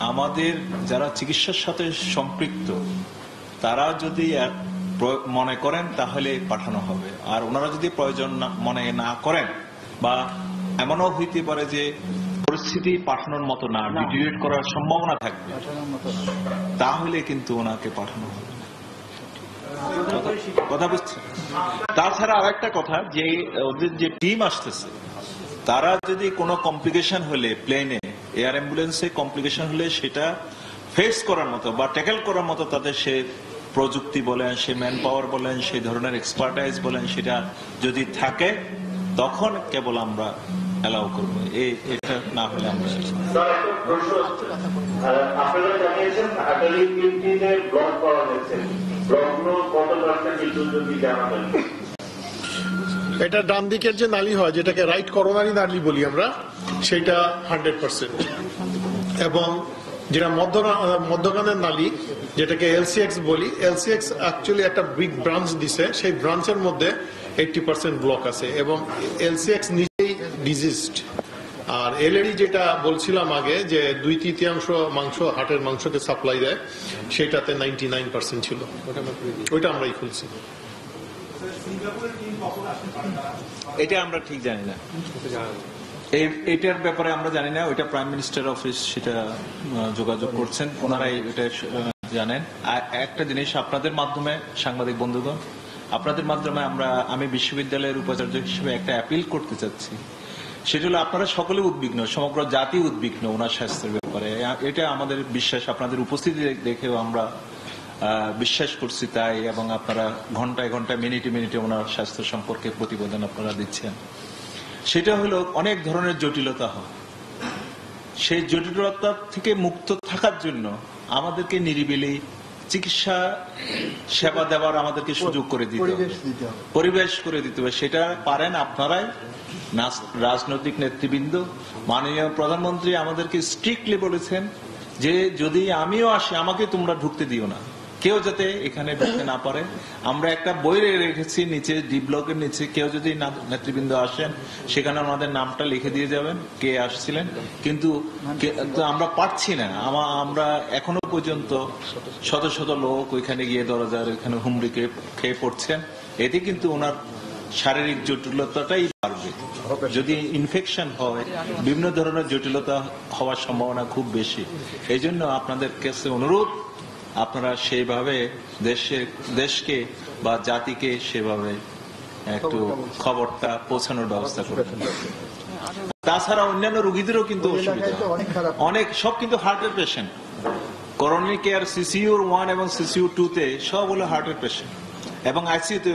আমাদের যারা চিকিৎসার সাথে সম্পৃক্ত তারা যদি মনে করেন তাহলে পাঠানো হবে, আর ওনারা যদি প্রয়োজন মনে না করেন বা এমনও হইতে পারে যে পরিস্থিতি পাঠানোর মতো না, ডিটেরিয়েট করার সম্ভাবনা থাকবে, তাহলে কিন্তু ওনাকে পাঠানো হবে। কথা বুঝছেন? তাছাড়া আর একটা কথা, যে ওদের যে টিম আসতেছে তারা যদি কোনো কমপ্লিকেশন হলে, প্লেনে এয়ার অ্যাম্বুলেন্সে কমপ্লিকেশন হলে সেটা ফেস করার মতো বা ট্যাকেল করার মতো তাদের সে প্রযুক্তি বলেন, সে ম্যান পাওয়ার বলেন, সেই ধরনের এক্সপার্টাইজ বলেন, সেটা যদি থাকে তখন কেবল আমরা অ্যালাউ করবো। এটা না হলে আমরা আপনারা জানিয়েছেন ব্লক পাওয়া গেছে, যদি জানাবেন। এটা ডান দিকের যে নালী হয়, যেটাকে রাইট করোনারি নালী বলি আমরা, সেটা 100%। এবং যেটা মধ্যখানের নালী, যেটাকে এলসিএক্স বলি, এলসিএক্স অ্যাকচুয়ালি একটা বিগ ব্রাঞ্চ দিছে, সেই ব্রাঞ্চের মধ্যে 80% ব্লক আছে এবং এলসিএক্স নিজেই ডিজিজড। আর এলএডি যেটা বলছিলাম আগে যে 2/3 মাংস হাটের মাংসকে সাপ্লাই দেয়, সেটাতে 99% ছিল, ওইটা আমরাই খুলছি। এটা আমরা ঠিক জানি না, এটার ব্যাপারে আমরা জানি না, ওইটা প্রাইম মিনিস্টার অফিস সেটা যোগাযোগ করছেন, ওনারাই এটা জানেন। আর একটা জিনিস আপনাদের মাধ্যমে, সাংবাদিক বন্ধুগণ, আপনাদের মাধ্যমে আমি বিশ্ববিদ্যালয়ের উপাচার্য হিসেবে একটা অ্যাপিল করতে চাচ্ছি, সেটা হলো আপনারা সকলে উদ্বিগ্ন, সমগ্র জাতি উদ্বিগ্ন ওনার স্বাস্থ্যের ব্যাপারে। এটা আমাদের বিশ্বাস, আপনাদের উপস্থিতি দেখেও আমরা বিশ্বাস করছি তাই, এবং আপনারা ঘন্টায় ঘন্টায় মিনিটে মিনিটে ওনার স্বাস্থ্য সম্পর্কে প্রতিবেদন আপনারা দিচ্ছেন। সেটা হলো অনেক ধরনের জটিলতা হয়, সেই জটিলতা থেকে মুক্ত থাকার জন্য আমাদেরকে নিরিবিলি চিকিৎসা সেবা দেওয়ার আমাদেরকে সুযোগ করে দিতে হবে, পরিবেশ করে দিতে হবে। সেটা পারেন আপনারাই, রাজনৈতিক নেতৃবৃন্দ। মাননীয় প্রধানমন্ত্রী আমাদেরকে স্ট্রিক্টলি বলেছেন যে যদি আমিও আসি আমাকে তোমরা ঢুকতে দিও না, কেউ যাতে এখানে ঢুকতে না পারে। আমরা একটা বই রেখেছি নিচে, ডি ব্লকের নিচে, কেউ যদি নেতৃবৃন্দ আসেন সেখানে ওনাদের নামটা লিখে দিয়ে যাবেন কে আসছিলেন। কিন্তু আমরা পারছি না, আমরা এখনো পর্যন্ত শত শত লোক ওইখানে গিয়ে দরজার এখানে হুমড়ি খেয়ে পড়ছেন। এতে কিন্তু ওনার শারীরিক জটিলতাটাই বাড়বে। যদি ইনফেকশন হয়, বিভিন্ন ধরনের জটিলতা হওয়ার সম্ভাবনা খুব বেশি। এই জন্য আপনাদের কাছে অনুরোধ, আপনারা সেইভাবে দেশকে বা জাতিকে সেভাবে একটু খবরটা পৌঁছানোর ব্যবস্থা করবেন। তাছাড়া অন্যান্য রোগীদেরও কিন্তু অনেক, সব কিন্তু হার্টের পেশেন্ট, করোনারি কেয়ার CCU 1 এবং CCU 2-তে সব হলো হার্টের পেশেন্ট, এবং ICU-তে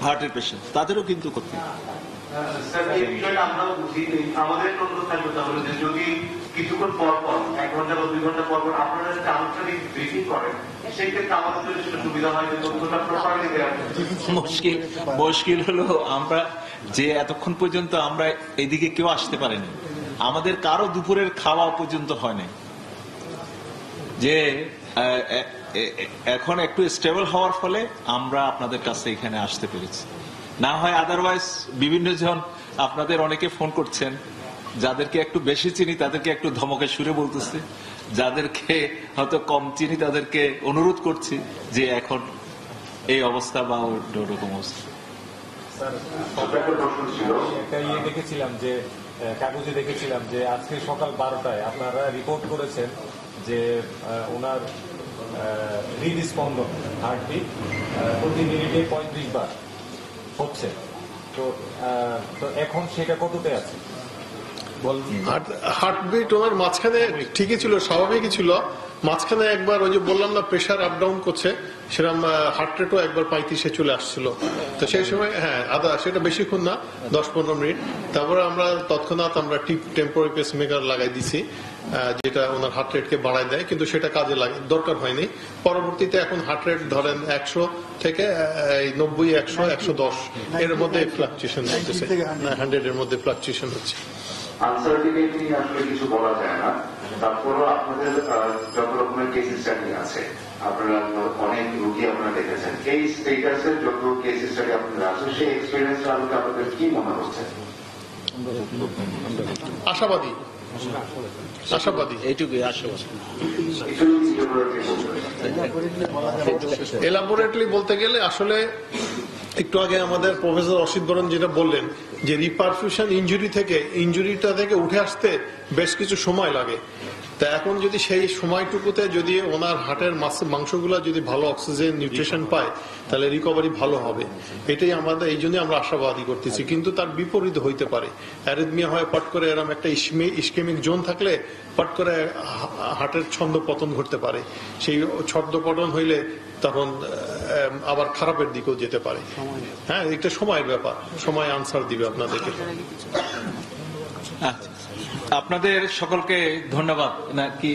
হার্টের পেশেন্ট, তাদেরও কিন্তু করতে আমাদের অনুরোধ থাকবে তাহলে যে যদি কিছুক্ষণ পর পর 1 ঘন্টা বা 2 ঘন্টা পর পর আপনারা যদি আনুষ্ঠানিক ব্রিফিং করেন, সেই ক্ষেত্রে আমাদের জন্য সেটা সুবিধা হয় যে তথ্যটা প্রপারলি দেওয়া। মুশকিল হলো আমরা যে এতক্ষণ পর্যন্ত আমরা এদিকে কেউ আসতে পারেনি, আমাদের কারো দুপুরের খাওয়া পর্যন্ত হয় নাই, যে এখন একটু স্টেবল হওয়ার ফলে আমরা আপনাদের কাছে এখানে আসতে পেরেছি। না হয় আদারওয়াইজ বিভিন্ন জন আপনাদের অনেকে ফোন করছেন, যাদেরকে একটু বেশি চিনি তাদেরকে একটু ধমকে সুরে বলতেছে, যাদেরকে হয়তো কম চিনি তাদেরকে অনুরোধ করছি যে এখন এই অবস্থা বা ওরকম অবস্থা। একটা দেখেছিলাম যে কাগজে দেখেছিলাম যে আজকে সকাল 12টায় আপনারা রিপোর্ট করেছেন যে ওনার হৃদস্পন্দন, হার্টবিট প্রতি মিনিটে 35 বার হচ্ছে। তো এখন সেটা কততে আছে? হার্টবিট ওনার মাঝখানে ঠিকই ছিল, স্বাভাবিকই ছিল, মাঝখানে একবার ওই যে বললাম না প্রেশার আপ ডাউন করছে, সেরকম হার্ট রেটও একবার 35-এ চলে আসছিল। তো সেই সময় সেটা বেশিক্ষণ না, 10-15 মিনিট। তারপরে আমরা তৎক্ষণাৎ আমরা টেম্পোরারি পেসমেকার লাগাই দিছি, যেটা ওনার হার্ট রেটকে বাড়ায় দেয়, কিন্তু সেটা কাজে দরকার হয়নি। পরবর্তীতে এখন হার্ট রেট ধরেন 100 থেকে 90, 100, 110 এর মধ্যে ফ্লাকচুয়েশন হচ্ছে, 100 এর মধ্যে ফ্লাকচুয়েশন হচ্ছে। আনসার্টিনিটি নিয়ে আসলে কিছু বলা যায় না, তারপরও আপনাদের যত রকমের কেস স্টাডি আছে, আপনারা অনেক রোগী আপনারা দেখেছেন, এই স্টেটাসের যত কেস স্টাডি আপনারা আছে, সেই এক্সপিরিয়েন্স আলোকে আপনাদের কি মনে হচ্ছে? আশাবাদী, এইটুকুই আশাবাদী। এলাবোরেটলি বলতে গেলে আসলে একটু আগে আমাদের প্রফেসর অসিত বরণ যেটা বললেন যে রিপারফিউশন ইঞ্জুরিটা থেকে উঠে আসতে বেশ কিছু সময় লাগে। তা এখন যদি সেই সময়টুকুতে যদি ওনার হার্টের মাংসগুলো যদি ভালো অক্সিজেন নিউট্রিশন পায়, তাহলে রিকভারি ভালো হবে। এটাই আমাদের, এই জন্য আমরা আশাবাদী করতেছি। কিন্তু তার বিপরীত হইতে পারে, অ্যারিথমিয়া হয় পট করে, এরকম একটা ইসকেমিক জোন থাকলে পট করে হার্টের ছন্দ পতন ঘটতে পারে। সেই ছন্দ পতন হইলে তখন আবার খারাপের দিকেও যেতে পারে। হ্যাঁ, একটা সময়ের ব্যাপার, সময় আনসার দিবে আপনাদেরকে। আপনাদের সকলকে ধন্যবাদ। নাকি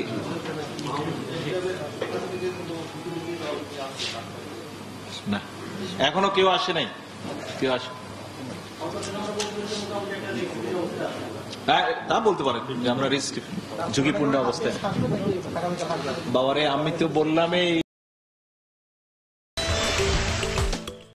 না এখনো কেউ আসে নাই? কেউ আসে তা বলতে পারেন যে আমরা রিস্ক, ঝুঁকিপূর্ণ অবস্থায়। বাবারে, আমি তো বললাম এই